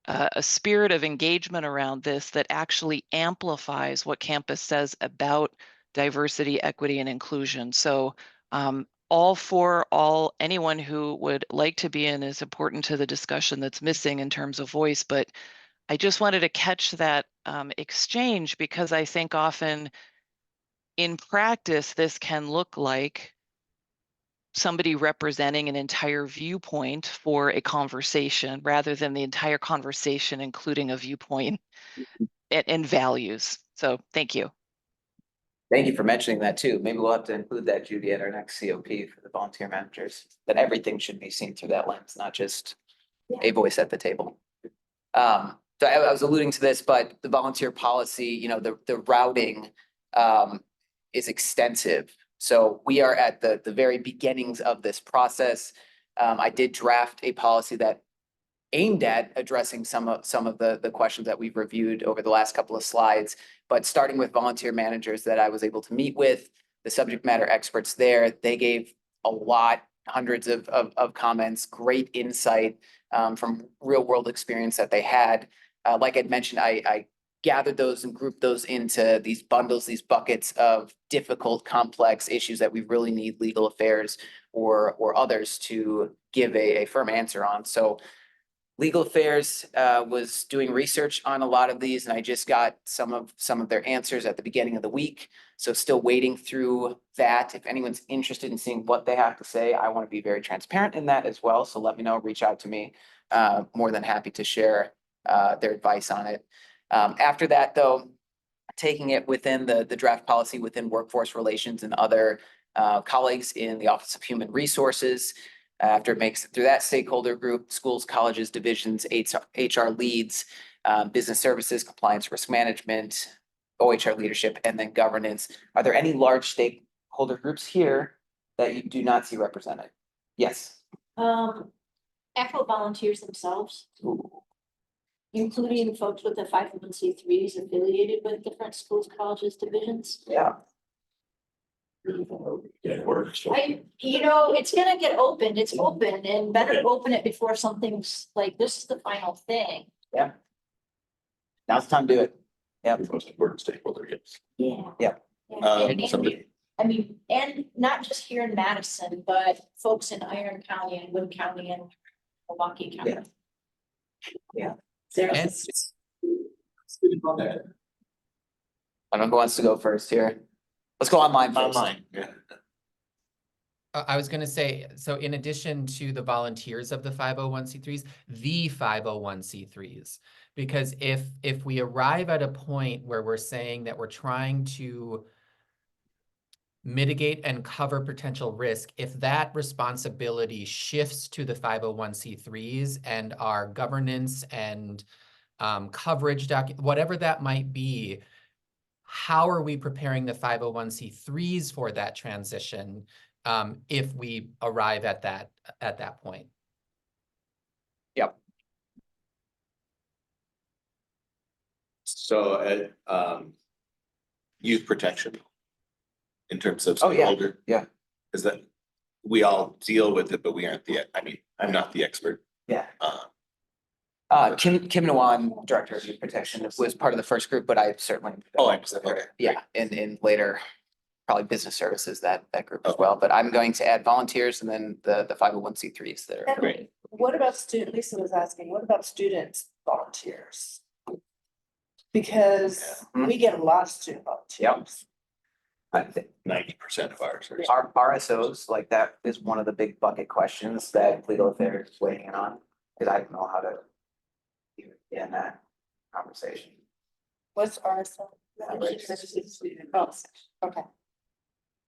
a spirit of engagement around this that actually amplifies what campus says about diversity, equity, and inclusion. So anyone who would like to be in is important to the discussion that's missing in terms of voice, but I just wanted to catch that exchange because I think often in practice, this can look like somebody representing an entire viewpoint for a conversation rather than the entire conversation, including a viewpoint and values. So thank you. Thank you for mentioning that too. Maybe we'll have to include that, Judy, at our next COP for the volunteer managers, that everything should be seen through that lens, not just a voice at the table. So I was alluding to this, but the volunteer policy, the routing is extensive. So we are at the very beginnings of this process. I did draft a policy that aimed at addressing some of the questions that we've reviewed over the last couple of slides, but starting with volunteer managers that I was able to meet with, the subject matter experts there, they gave a lot, hundreds of comments, great insight from real world experience that they had. Like I'd mentioned, I gathered those and grouped those into these bundles, these buckets of difficult, complex issues that we really need legal affairs or others to give a firm answer on. So legal affairs was doing research on a lot of these, and I just got some of their answers at the beginning of the week. So still wading through that. If anyone's interested in seeing what they have to say, I want to be very transparent in that as well. So let me know, reach out to me. More than happy to share their advice on it. After that, though, taking it within the draft policy within workforce relations and other colleagues in the Office of Human Resources. After it makes it through that stakeholder group, schools, colleges, divisions, HR leads, business services, compliance, risk management, OHR leadership, and then governance. Are there any large stakeholder groups here that you do not see represented? Yes. Actual volunteers themselves, Ooh. including folks with the 501c3s affiliated with different schools, colleges, divisions. Yeah. Yeah, it works. It's gonna get opened, it's open, and better to open it before something's like, this is the final thing. Now's the time to do it. Yeah. The most important stakeholder, yes. Yeah. Yeah. And not just here in Madison, but folks in Iron County and Wood County and Milwaukee County. Yeah. And I don't know who wants to go first here. Let's go online first. Online, yeah. I was going to say, so in addition to the volunteers of the 501c3s, the 501c3s, because if we arrive at a point where we're saying that we're trying to mitigate and cover potential risk, if that responsibility shifts to the 501c3s and our governance and coverage whatever that might be, how are we preparing the 501c3s for that transition if we arrive at that point? Yep. So, youth protection in terms of Oh, yeah. older. Yeah. Is that, we all deal with it, but we aren't I mean, I'm not the expert. Yeah. Uh, Kim Nawan, Director of Youth Protection, was part of the first group, but I certainly. Oh, I'm sorry. Okay, Yeah, in later, probably business services, that group as Okay. well, but I'm going to add volunteers and then the 501c3s that are. And Great. what about Lisa was asking, what about students volunteers? Because we get a lot of student volunteers. I think 90% of ours are. our RSOs, like that is one of the big bucket questions that legal affairs is weighing in on, because I don't know how to even get in that conversation. What's ours? Oh, okay.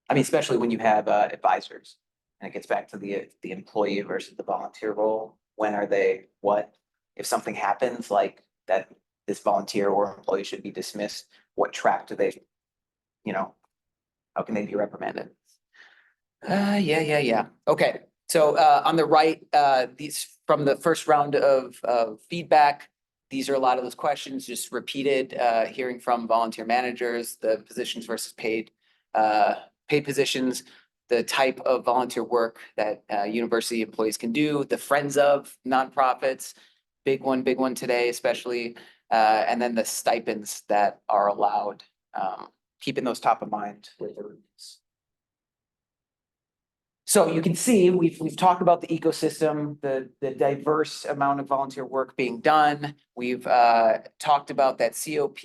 I mean, especially when you have advisors, and it gets back to the employee versus the volunteer role. When are they, what, if something happens like that, this volunteer or employee should be dismissed, what track do they, how can they be reprimanded? Yeah. Okay, so on the right, these from the first round of feedback, these are a lot of those questions just repeated, hearing from volunteer managers, the positions versus paid positions, the type of volunteer work that university employees can do, the friends of nonprofits, big one today, especially, and then the stipends that are allowed, keeping those top of mind with the reviews. So you can see, we've talked about the ecosystem, the diverse amount of volunteer work being done. We've talked about that COP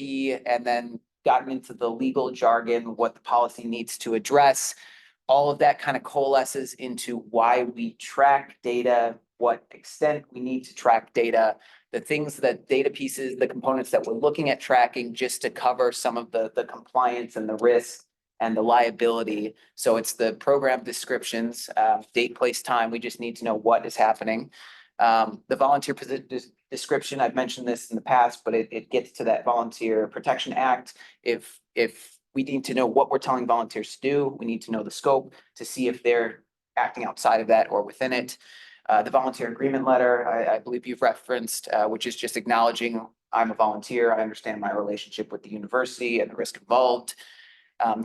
and then gotten into the legal jargon, what the policy needs to address. All of that kind of coalesces into why we track data, what extent we need to track data, the things that data pieces, the components that we're looking at tracking just to cover some of the compliance and the risk and the liability. So it's the program descriptions, date, place, time. We just need to know what is happening. The volunteer description, I've mentioned this in the past, but it gets to that Volunteer Protection Act. If we need to know what we're telling volunteers to do, we need to know the scope to see if they're acting outside of that or within it. The volunteer agreement letter, I believe you've referenced, which is just acknowledging I'm a volunteer. I understand my relationship with the university and the risk involved.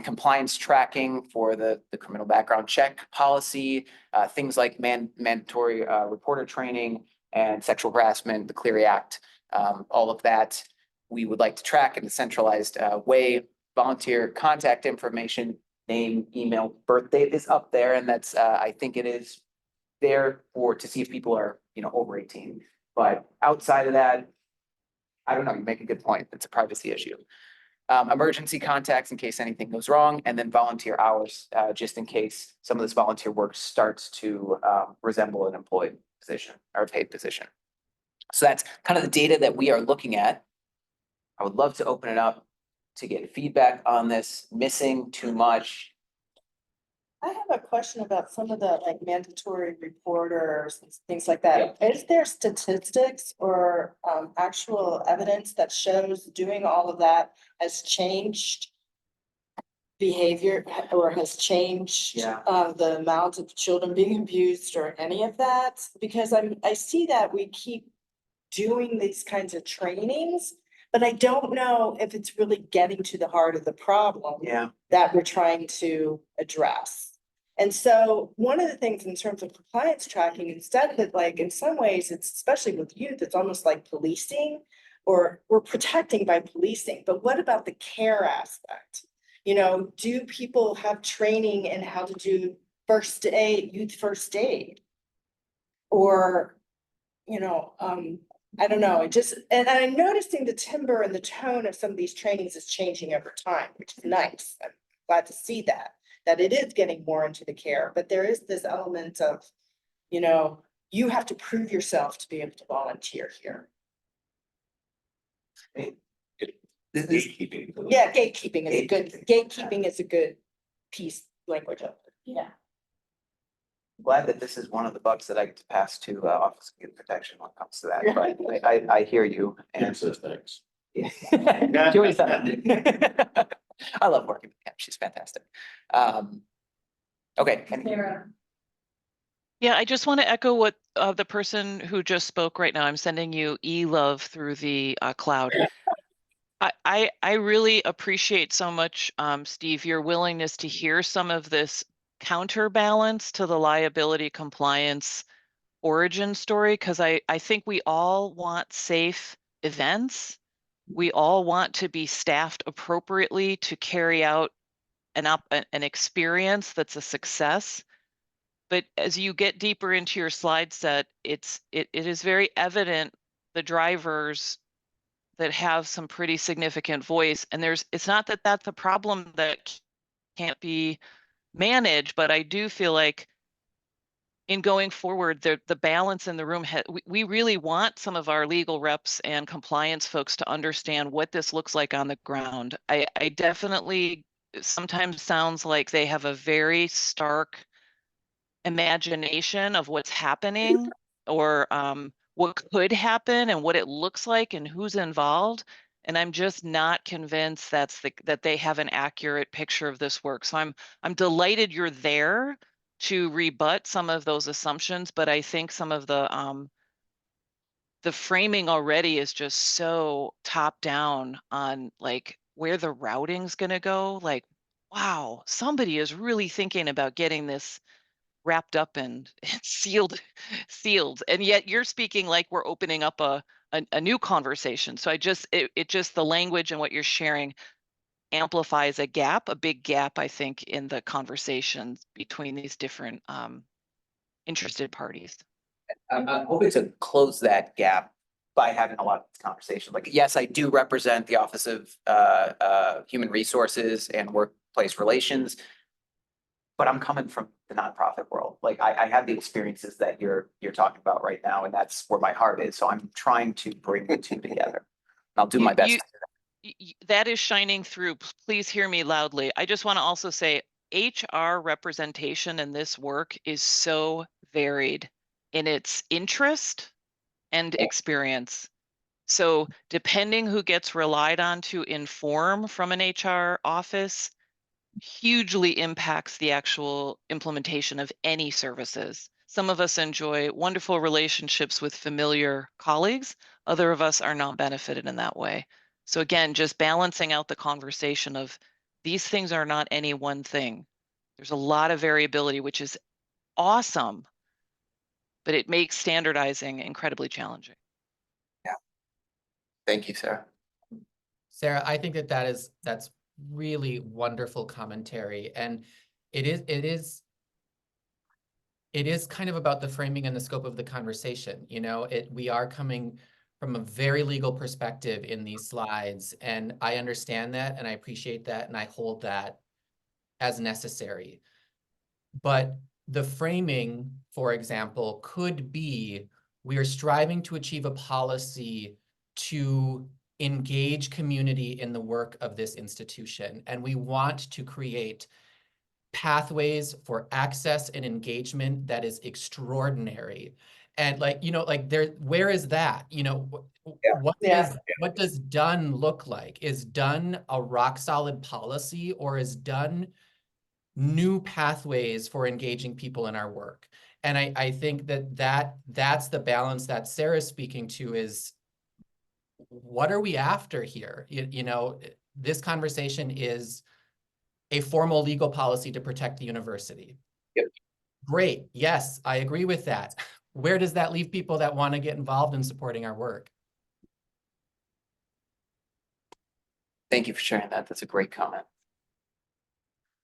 Compliance tracking for the criminal background check policy, things like mandatory reporter training and sexual harassment, the Clery Act, all of that we would like to track in a centralized way. Volunteer contact information, name, email, birth date is up there, and that's I think it is there to see if people are over 18. But outside of that, I don't know. You make a good point. It's a privacy issue. Emergency contacts in case anything goes wrong, and then volunteer hours, just in case some of this volunteer work starts to resemble an employed position or a paid position. So that's kind of the data that we are looking at. I would love to open it up to get feedback on this. Missing too much? I have a question about some of the mandatory reporters and things like that. Is there statistics or actual evidence that shows doing all of that has changed behavior or has changed the amount of children being abused or any of that? Because I see that we keep doing these kinds of trainings, but I don't know if it's really getting to the heart of the problem that we're trying to address. And so one of the things in terms of compliance tracking, instead of it, in some ways, it's especially with youth, it's almost like policing, or we're protecting by policing. But what about the care aspect? Do people have training in how to do first aid, youth first aid? Or, I don't know, and I'm noticing the timbre and the tone of some of these trainings is changing over time, which is nice. I'm glad to see that it is getting more into the care, but there is this element of, you have to prove yourself to be able to volunteer here. Gatekeeping. Yeah, gatekeeping is a good piece language of it. Yeah. Glad that this is one of the bucks that I get to pass to Office of Youth Protection when it comes to that, but I hear you. And And says thanks. Joey said. I love working with Kim. She's fantastic. Okay. Sarah. Yeah, I just want to echo what the person who just spoke right now. I'm sending you e-love through the cloud. I really appreciate so much, Steve, your willingness to hear some of this counterbalance to the liability compliance origin story, because I think we all want safe events. We all want to be staffed appropriately to carry out an experience that's a success. But as you get deeper into your slide set, it is very evident the drivers that have some pretty significant voice. And it's not that that's a problem that can't be managed, but I do feel like in going forward, the balance in the room, we really want some of our legal reps and compliance folks to understand what this looks like on the ground. I definitely sometimes sounds like they have a very stark imagination of what's happening or what could happen and what it looks like and who's involved. And I'm just not convinced that they have an accurate picture of this work. So I'm delighted you're there to rebut some of those assumptions, but I think some of the framing already is just so top down on like where the routing's gonna go. Like, wow, somebody is really thinking about getting this wrapped up and sealed. And yet you're speaking like we're opening up a new conversation. So it just the language and what you're sharing amplifies a big gap, I think, in the conversations between these different interested parties. I'm hoping to close that gap by having a lot of this conversation. Like, yes, I do represent the Office of Human Resources and Workplace Relations, but I'm coming from the nonprofit world. Like, I have the experiences that you're talking about right now, and that's where my heart is. So I'm trying to bring the two together. I'll do my best. That is shining through. Please hear me loudly. I just want to also say HR representation in this work is so varied in its interest and experience. So depending who gets relied on to inform from an HR office hugely impacts the actual implementation of any services. Some of us enjoy wonderful relationships with familiar colleagues. Other of us are not benefited in that way. So again, just balancing out the conversation of these things are not any one thing. There's a lot of variability, which is awesome, but it makes standardizing incredibly challenging. Yeah. Thank you, Sarah. Sarah, I think that's really wonderful commentary. And it is kind of about the framing and the scope of the conversation. You know, we are coming from a very legal perspective in these slides, and I understand that and I appreciate that and I hold that as necessary. But the framing, for example, could be we are striving to achieve a policy to engage community in the work of this institution. And we want to create pathways for access and engagement that is extraordinary. And like, you know, like where is that? You know, what does done look like? Is done a rock solid policy, or is done new pathways for engaging people in our work? And I think that's the balance that Sarah's speaking to is, what are we after here? You know, this conversation is a formal legal policy to protect the university. Yep. Great. Yes, I agree with that. Where does that leave people that want to get involved in supporting our work? Thank you for sharing that. That's a great comment.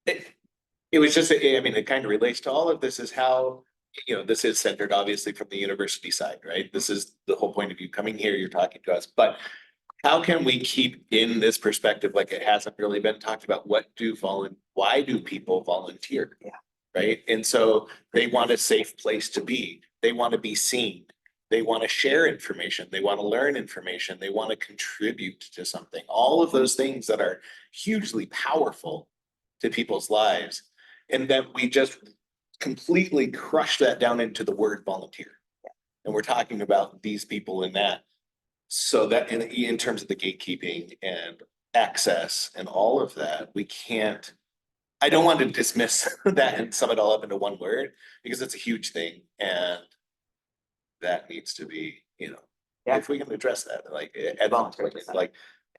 It was just, I mean, it kind of relates to all of this is how, you know, this is centered obviously from the university side, right? This is the whole point of you coming here, you're talking to us, but how can we keep in this perspective, like it hasn't really been talked about, why do people volunteer? Yeah. Right? And so they want a safe place to be. They want to be seen. They want to share information. They want to learn information. They want to contribute to something. All of those things that are hugely powerful to people's lives. And then we just completely crush that down into the word volunteer. And we're talking about these people in that. So that in terms of the gatekeeping and access and all of that, we can't, I don't want to dismiss that and sum it all up into one word, because it's a huge thing, and that needs to be, Yeah. if we can address that, like, at Volunteer. like,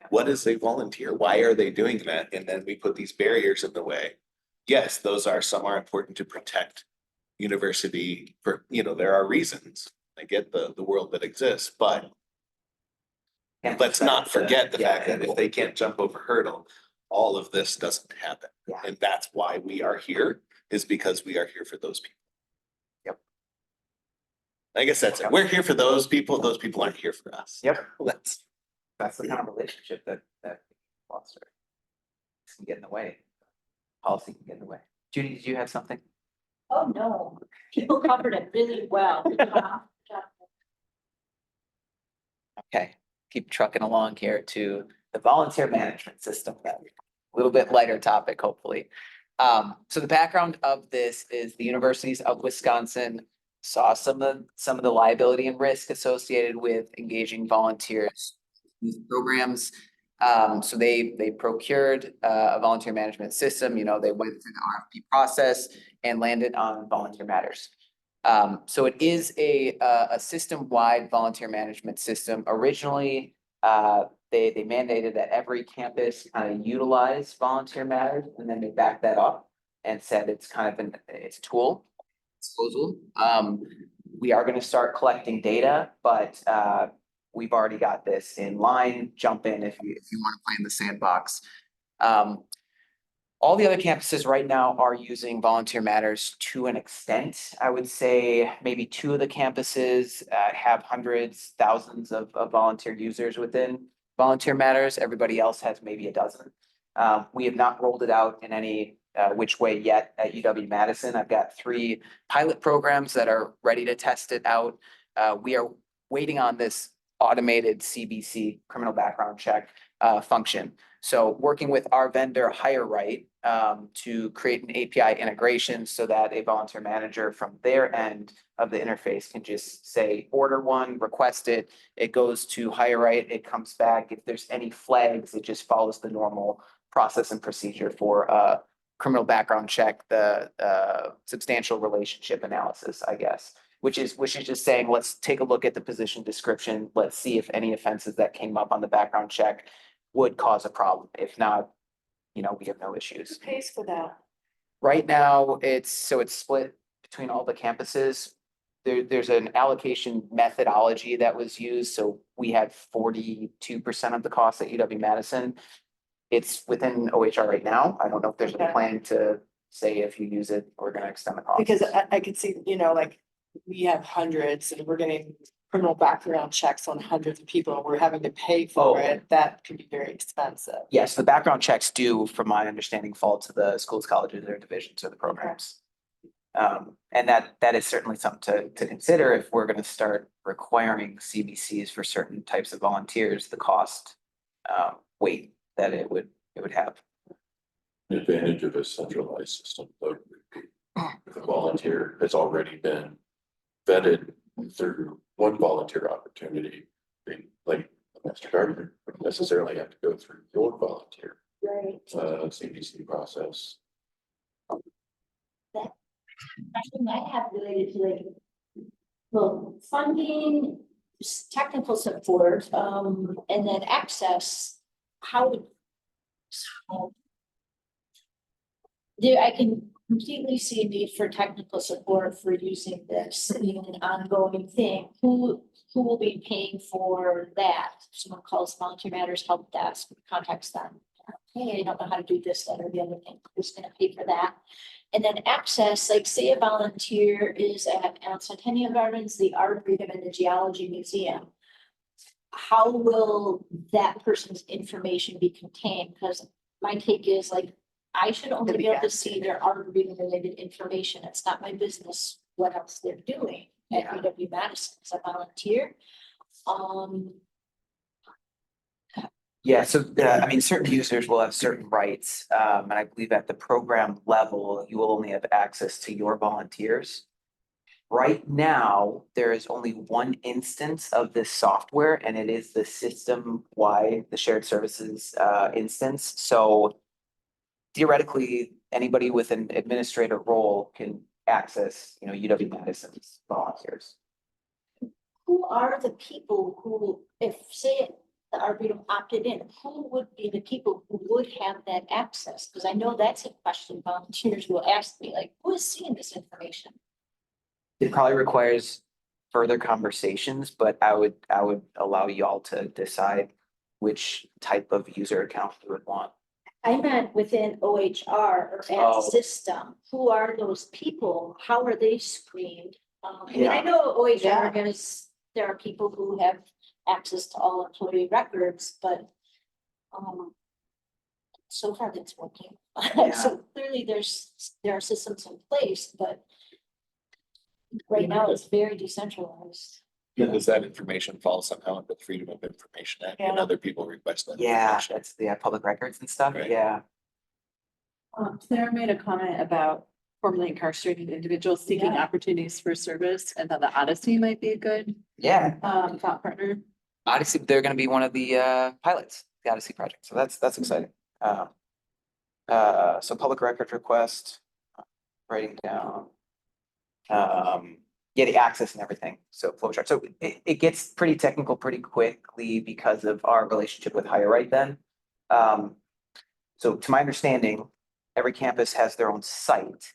what is a volunteer? Why are they doing that? And then we put these barriers in the way. Yes, some are important to protect university for, there are reasons. I get the world that exists, but let's not forget the fact that if they can't jump over hurdle, all of this doesn't happen. Yeah. And that's why we are here, is because we are here for those people. Yep. I guess that's it. We're here for those people. Those people aren't here for us. Yep. That's the kind of relationship that we foster. This can get in the way. Policy can get in the way. Judy, did you have something? Oh, no, people covered it really well. Okay, keep trucking along here to the volunteer management system. A little bit lighter topic, hopefully. So the background of this is the universities of Wisconsin saw some of the liability and risk associated with engaging volunteers in these programs. So they procured a volunteer management system. They went through the RFP process and landed on Volunteer Matters. So it is a system-wide volunteer management system. Originally, they mandated that every campus kind of utilize Volunteer Matters, and then they backed that up and said it's kind of it's a tool. Disposal. We are going to start collecting data, but we've already got this in line. Jump in if you want to play in the sandbox. All the other campuses right now are using Volunteer Matters to an extent. I would say maybe 2 of the campuses have hundreds, thousands of volunteer users within Volunteer Matters. Everybody else has maybe a dozen. We have not rolled it out in any which way yet at UW-Madison. I've got 3 pilot programs that are ready to test it out. We are waiting on this automated CBC, criminal background check function. So working with our vendor HireRight to create an API integration so that a volunteer manager from their end of the interface can just say, order one, request it. It goes to HireRight, it comes back. If there's any flags, it just follows the normal process and procedure for criminal background check, the substantial relationship analysis, I guess. Which is just saying, let's take a look at the position description. Let's see if any offenses that came up on the background check would cause a problem. If not, we have no issues. Who pays for that? Right now, it's split between all the campuses. There's an allocation methodology that was used. So we had 42% of the cost at UW-Madison. It's within OHR right now. I don't know if there's a plan to say if you use it, we're going to extend the cost. Because I could see, like, we have hundreds and we're getting criminal background checks on hundreds of people and we're having to pay for it. That could be very expensive. Yes, the background checks do, from my understanding, fall to the schools, colleges, or divisions or the programs. And that is certainly something to consider if we're going to start requiring CBCs for certain types of volunteers, the cost weight that it would have. An advantage of a centralized system, though, if a volunteer has already been vetted through one volunteer opportunity, like Master Gardener wouldn't necessarily have to go through your volunteer Right. CBC process. Question I have related to funding, technical support, and then access, I can completely see a need for technical support for using this being an ongoing thing. Who will be paying for that? If someone calls Volunteer Matters Help Desk, contacts them. Hey, I don't know how to do this, that, or the other thing. Who's going to pay for that? And then access, like say a volunteer is at Centennial Gardens, the Arboretum, and the Geology Museum. How will that person's information be contained? Because my take is I should only be able to see their Arboretum related information. It's not my business what else they're doing at UW-Madison as a volunteer. Yeah, so certain users will have certain rights, and I believe at the program level, you will only have access to your volunteers. Right now, there is only one instance of this software, and it is the system-wide, the shared services instance. So theoretically, anybody with an administrator role can access, UW-Madison's volunteers. Who are the people who, if say the Arboretum opted in, who would be the people who would have that access? Because I know that's a question volunteers will ask me, like, who is seeing this information? It probably requires further conversations, but I would allow y'all to decide which type of user account you would want. I meant within OHR or Oh. at system, who are those people? How are they screened? I mean, I Yeah. know OHR Yeah. there are people who have access to all employee records, but so far that's working. Yeah. So clearly there are systems in place, but right now it's very decentralized. Does that information fall somehow under the Freedom of Information Act and Yeah. other people request that? Yeah, information? that's the public records and stuff. Right. Yeah. Sarah made a comment about formerly incarcerated individuals seeking Yeah. opportunities for service, and that the Odyssey might be a good Yeah. thought partner. Odyssey, they're gonna be one of the pilots, the Odyssey project. So that's exciting. So public record request, writing down. Yeah, the access and everything. So flow chart. So it gets pretty technical pretty quickly because of our relationship with Higher Right then. So to my understanding, every campus has their own site.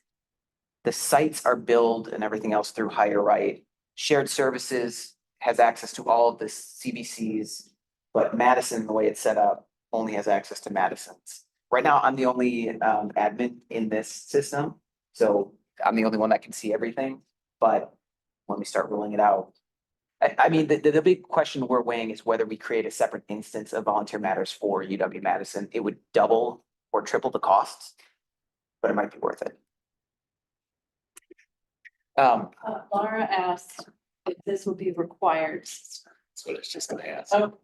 The sites are billed and everything else through Higher Right. Shared Services has access to all of the CBCs, but Madison, the way it's set up, only has access to Madison's. Right now, I'm the only admin in this system, so I'm the only one that can see everything. But when we start rolling it out, I mean, the big question we're weighing is whether we create a separate instance of Volunteer Matters for UW-Madison. It would double or triple the costs, but it might be worth it. Laura asked if this will be required. That's what I was just gonna ask. Oh,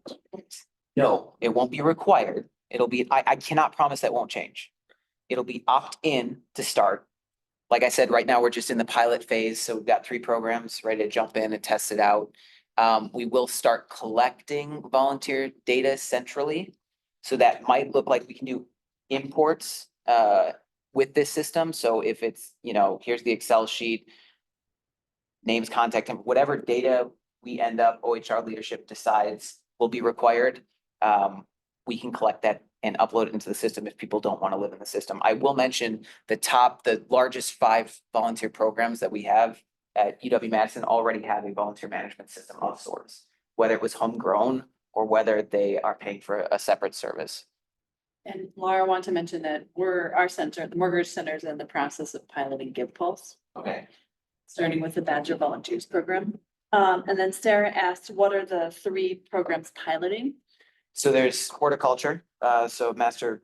No, it won't be required. It'll be, I cannot promise that won't change. It'll be opt-in to start. Like I said, right now, we're just in the pilot phase, so we've got 3 programs ready to jump in and test it out. We will start collecting volunteer data centrally. So that might look like we can do imports with this system. So if it's, here's the Excel sheet, names, contact, and whatever data we end up, OHR leadership decides will be required. We can collect that and upload it into the system if people don't want to live in the system. I will mention the largest 5 volunteer programs that we have at UW-Madison already have a volunteer management system of sorts, whether it was homegrown or whether they are paying for a separate service. and Laura wanted to mention that our center, the Mortgage Center, is in the process of piloting Give Pulse, Okay. starting with the Badger Volunteers program. And then Sarah asked, what are the 3 programs piloting? So there's horticulture, so master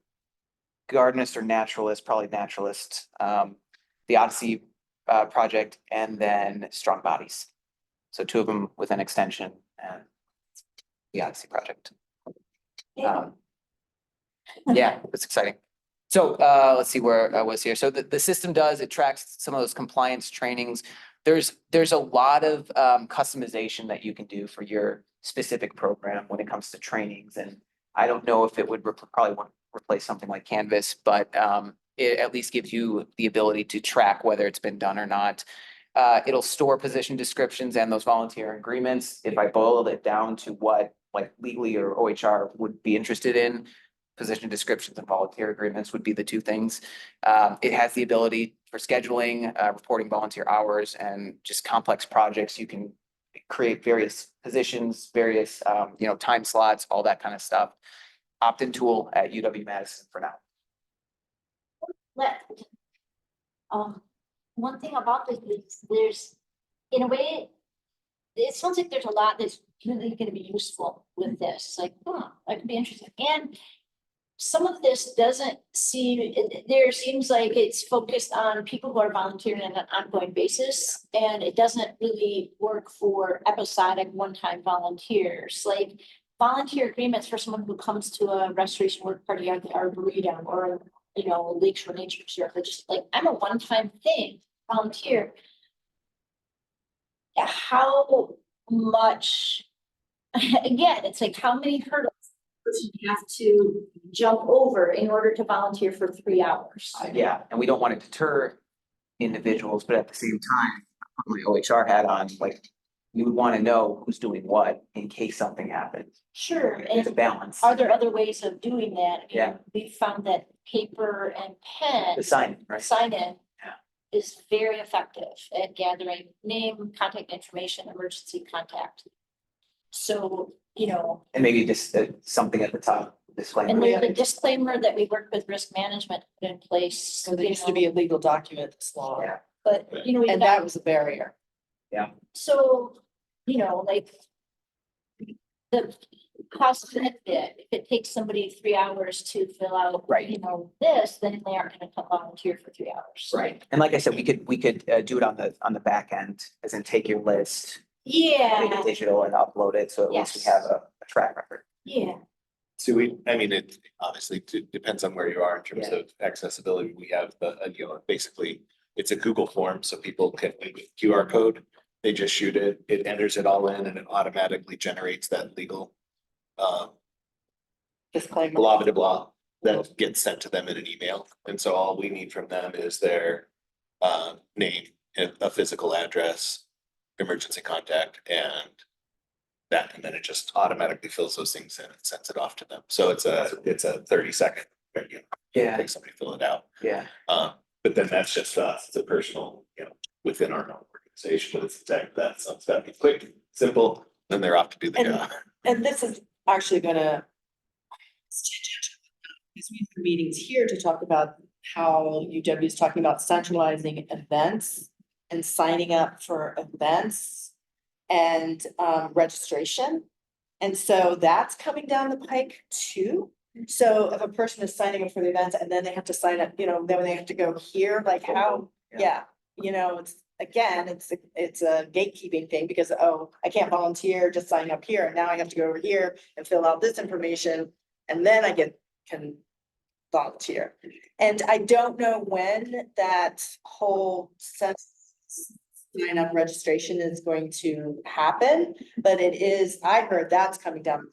gardenist or naturalist, probably naturalist, the Odyssey project, and then Strong Bodies. So 2 of them with an extension and the Odyssey project. Yeah, it's exciting. So let's see where I was here. So the system it tracks some of those compliance trainings. There's a lot of customization that you can do for your specific program when it comes to trainings. And I don't know if it would probably want to replace something like Canvas, but it at least gives you the ability to track whether it's been done or not. It'll store position descriptions and those volunteer agreements. If I boiled it down to what like legally or OHR would be interested in, position descriptions and volunteer agreements would be the 2 things. It has the ability for scheduling, reporting volunteer hours, and just complex projects. You can create various positions, various time slots, all that kind of stuff. Opt-in tool at UW-Madison for now. One thing about this is there's, in a way, it sounds like there's a lot that's really gonna be useful with this. It's like, that could be interesting. And some of this there seems like it's focused on people who are volunteering on an ongoing basis, and it doesn't really work for episodic one-time volunteers. Like volunteer agreements for someone who comes to a restoration work party at the Arboretum or, Lakeshore Nature Reserve, they're just like, I'm a one-time thing, volunteer. how much, again, it's like how many hurdles does you have to jump over in order to volunteer for 3 hours? Yeah, and we don't want to deter individuals, but at the same time, put my OHR hat on, like, you would want to know who's doing what in case something happens. Sure, It's a and balance. are there other ways of doing that? I mean, Yeah. we found that paper and pen. The sign, right? Sign in. Yeah. Is very effective at gathering name, contact information, emergency contact. So, you know, And maybe just something at the top, and disclaimer. there's a disclaimer that we work with risk management put in place. So there you used to know, be a legal document this long, Yeah. But, you know, we and that was a barrier. so, you know, like. The cost benefit, if it takes somebody 3 hours to fill out. Right. You know, this, then they aren't gonna come volunteer for 3 hours. Right. And like I said, we could do it on the back end, as in take your list, make Yeah, it digital and upload it, so at least we Yes. have a track record. yeah, So I mean, it obviously depends on where you are in terms Yeah. of accessibility. We have basically, it's a Google form, so people can, with QR code, they just shoot it, it enters it all in, and it automatically generates that legal Disclaimer. blah, blah, blah, that gets sent to them in an email. And so all we need from them is their name, and a physical address, emergency contact, and that, and then it just automatically fills those things in and sends it off to them. So it's a 30-second, Yeah, take somebody fill it out. yeah. But then that's just us, it's a personal, within our own organization, but it's exactly that, so it's gotta be quick, simple, then they're off to do the And- job. And this is actually gonna. Because we have meetings here to talk about how UW is talking about centralizing events and signing up for events and registration. And so that's coming down the pike too. So if a person is signing up for the events and then they have to sign up, then they have to go here, like how, yeah, it's, again, it's a gatekeeping thing because, I can't volunteer, just sign up here, and now I have to go over here and fill out this information, and then I can volunteer. And I don't know when that whole sign up registration is going to happen, but I heard that's coming down.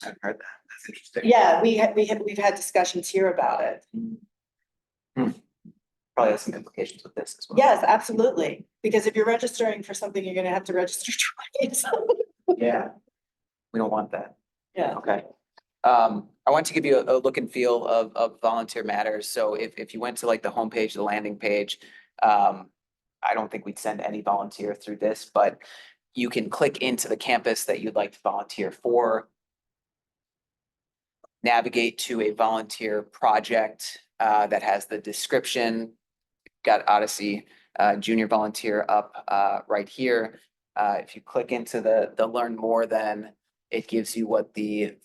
I've heard that. That's interesting. Yeah, we've had discussions here about it. Probably has some implications with this as well. Yes, absolutely. Because if you're registering for something, you're gonna have to register twice. Yeah. We don't want that. Yeah. Okay. I want to give you a look and feel of Volunteer Matters. So if you went to like the homepage, the landing page, I don't think we'd send any volunteer through this, but you can click into the campus that you'd like to volunteer for. Navigate to a volunteer project that has the description. Got Odyssey junior volunteer up right here. If you click into the learn more, then it gives you what the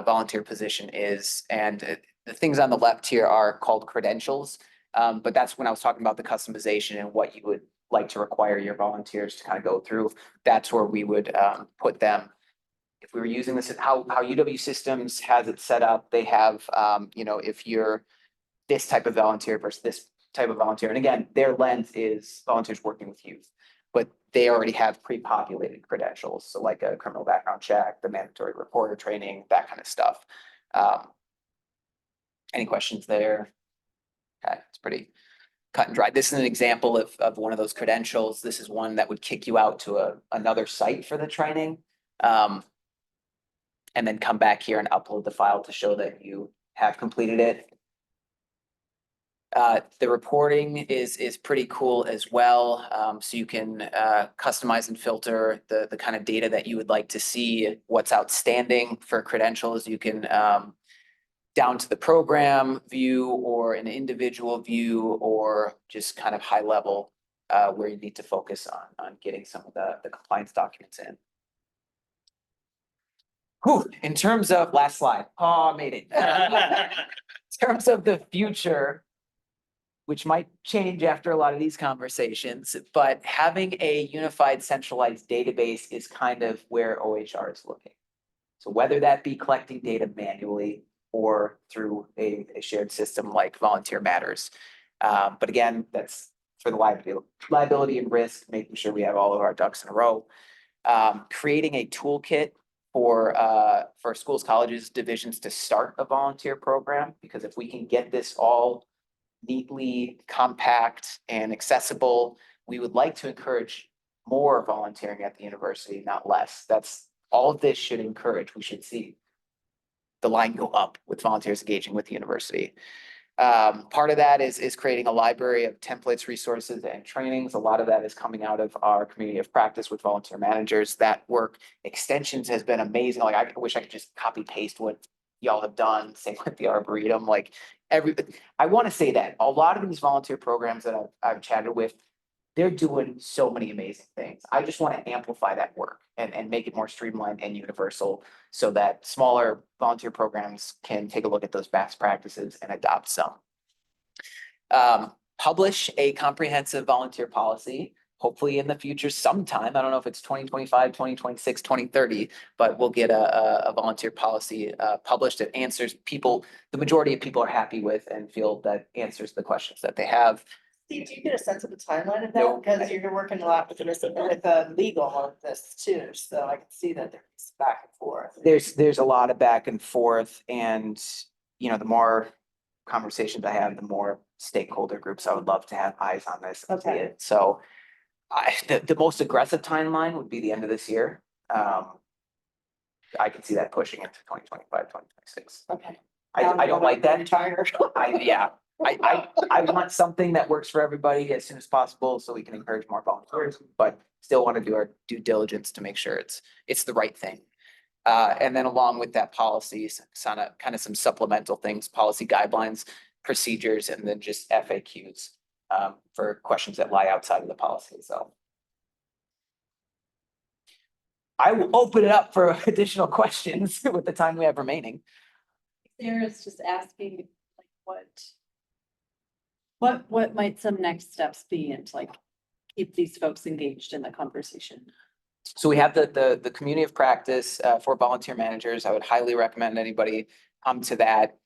volunteer position is. And the things on the left here are called credentials. But that's when I was talking about the customization and what you would like to require your volunteers to kind of go through. That's where we would put them. If we were using this, how UW Systems has it set up, they have, if you're this type of volunteer versus this type of volunteer, and again, their lens is volunteers working with youth, but they already have pre-populated credentials. So like a criminal background check, the mandatory reporter training, that kind of stuff. Any questions there? Okay, it's pretty cut and dry. This is an example of one of those credentials. This is one that would kick you out to another site for the training. And then come back here and upload the file to show that you have completed it. The reporting is pretty cool as well. So you can customize and filter the kind of data that you would like to see, what's outstanding for credentials. You can down to the program view or an individual view or just kind of high level where you need to focus on getting some of the compliance documents in. Whew, in terms of, last slide, I made it. In terms of the future, which might change after a lot of these conversations, but having a unified centralized database is kind of where OHR is looking. So whether that be collecting data manually or through a shared system like Volunteer Matters. But again, that's for the liability and risk, making sure we have all of our ducks in a row. Creating a toolkit for schools, colleges, divisions to start a volunteer program, because if we can get this all neatly compact and accessible, we would like to encourage more volunteering at the university, not less. That's all of this should encourage. We should see the line go up with volunteers engaging with the university. Part of that is creating a library of templates, resources, and trainings. A lot of that is coming out of our community of practice with volunteer managers. That work extensions has been amazing. Like, I wish I could just copy paste what y'all have done. Same with the Arboretum. Like, I want to say that a lot of these volunteer programs that I've chatted with, they're doing so many amazing things. I just want to amplify that work and make it more streamlined and universal, so that smaller volunteer programs can take a look at those best practices and adopt some. Publish a comprehensive volunteer policy, hopefully in the future sometime. I don't know if it's 2025, 2026, 2030, but we'll get a volunteer policy published that answers the majority of people are happy with and feel that answers the questions that they have. Steve, do you get a sense of the timeline of No. that? Because you're working a lot with legal on this too, so I can see that there's back and forth. There's a lot of back and forth, and the more conversations I have, the more stakeholder groups I would love to have eyes on this and see Okay. it. So the most aggressive timeline would be the end of this year. I can see that pushing into 2025, 2026. Okay. I don't like that. Retired. I want something that works for everybody as soon as possible, so we can encourage more volunteers, but still want to do our due diligence to make sure it's the right thing. And then along with that policies, kind of some supplemental things, policy guidelines, procedures, and then just FAQs for questions that lie outside of the policy. So I will open it up for additional questions with the time we have remaining. Sarah's just asking, like, what might some next steps be, and to like keep these folks engaged in the conversation? So we have the community of practice for volunteer managers. I would highly recommend anybody come to that.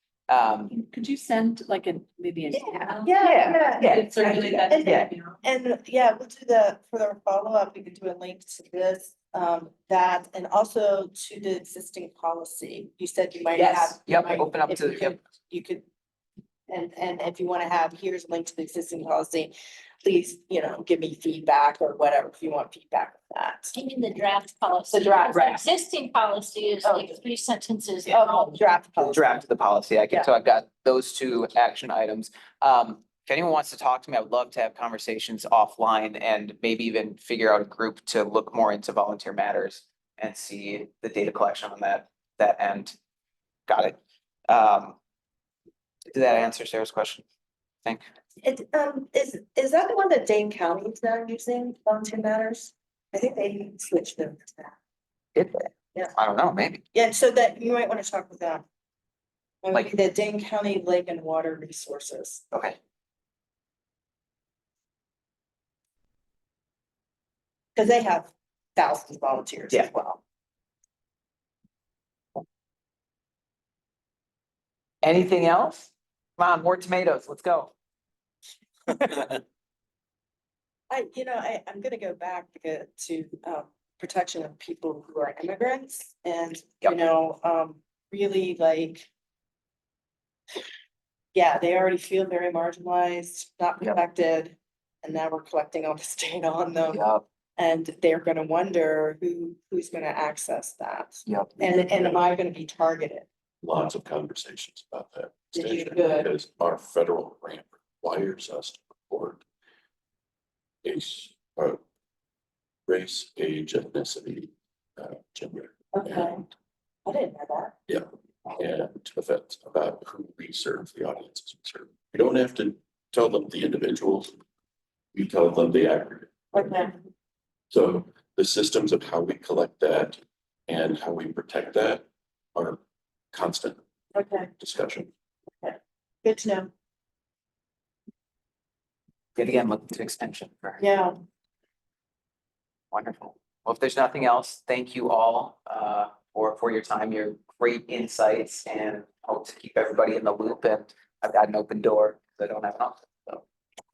Could you send like maybe an Yeah, email? yeah. Circulate that. And- to the email. And we'll do for the follow-up, we could do a link to this, that, and also to the existing policy. You said you might have. Yes, yep, open up if to, you yep. You could, and if you want to have, here's a link to the existing policy, please, give me feedback or whatever, if you want feedback on that. I mean, the draft policy. The draft, because the right. Existing policy is Oh. like 3 sentences. Oh, draft The policy. draft of the policy. Yeah. So I've got those 2 action items. If anyone wants to talk to me, I would love to have conversations offline and maybe even figure out a group to look more into volunteer matters and see the data collection on that end. Got it. Did that answer Sarah's question? I think. Is that the one that Dane County is now using, Volunteer Matters? I think they switched them to that. Did they? Yeah. I don't know, maybe. Yeah, so that you might want to talk with them. Like- The Dane County Lake and Water Resources. Okay. Because they have thousands of volunteers Yeah. as well. Anything else? Come on, more tomatoes. Let's go. I'm gonna go back to protection of people who are immigrants and, Yep. really like. Yeah, they already feel very marginalized, not Yep. protected, and now we're collecting all this data on them. Yep. And they're gonna wonder who's gonna access that. Yep. And am I gonna be targeted? Lots of conversations about that. Did you? station, Good. Because our federal grant requires us to report race, age, ethnicity, gender. Okay, I didn't know that. And to the feds about who we serve, the audiences we serve. We don't have to tell them the individuals. We tell them the aggregate. Okay, So the systems of how we collect that and how we protect that are constant okay, discussion. good to know. Yet again, look to extension for. Yeah. Wonderful. Well, if there's nothing else, thank you all for your time, your great insights, and hope to keep everybody in the loop. And I've got an open door because I don't have an office. So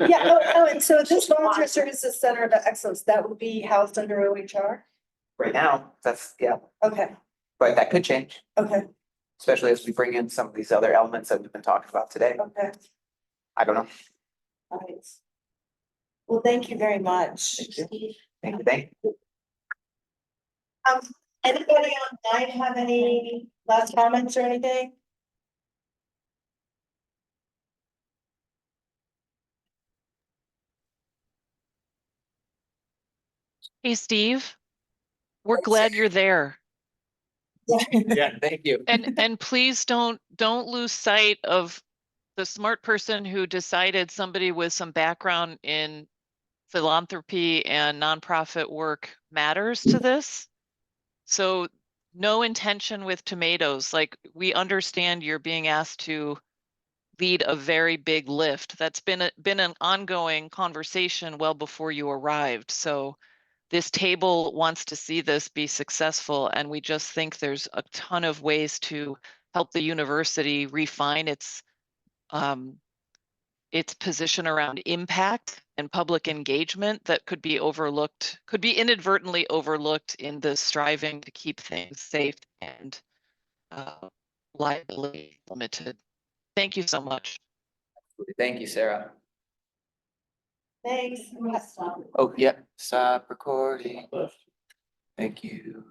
Yeah, and so this volunteer services center of excellence, that would be housed under OHR? Right now, that's, yeah, Okay, but that could change, okay, especially as we bring in some of these other elements that we've been talking about today. okay, I don't know. all right. Well, thank you very much. Thank you. Anybody online have any last comments or anything? Hey, Steve, we're glad you're there. Yeah, thank you. And please don't lose sight of the smart person who decided somebody with some background in philanthropy and nonprofit work matters to this. So no intention with tomatoes. Like, we understand you're being asked to lead a very big lift. That's been an ongoing conversation well before you arrived. So this table wants to see this be successful, and we just think there's a ton of ways to help the university refine its position around impact and public engagement that could be inadvertently overlooked in the striving to keep things safe and liability limited. Thank you so much. Thank you, Sarah. Thanks. Oh, yep, stop recording. Thank you.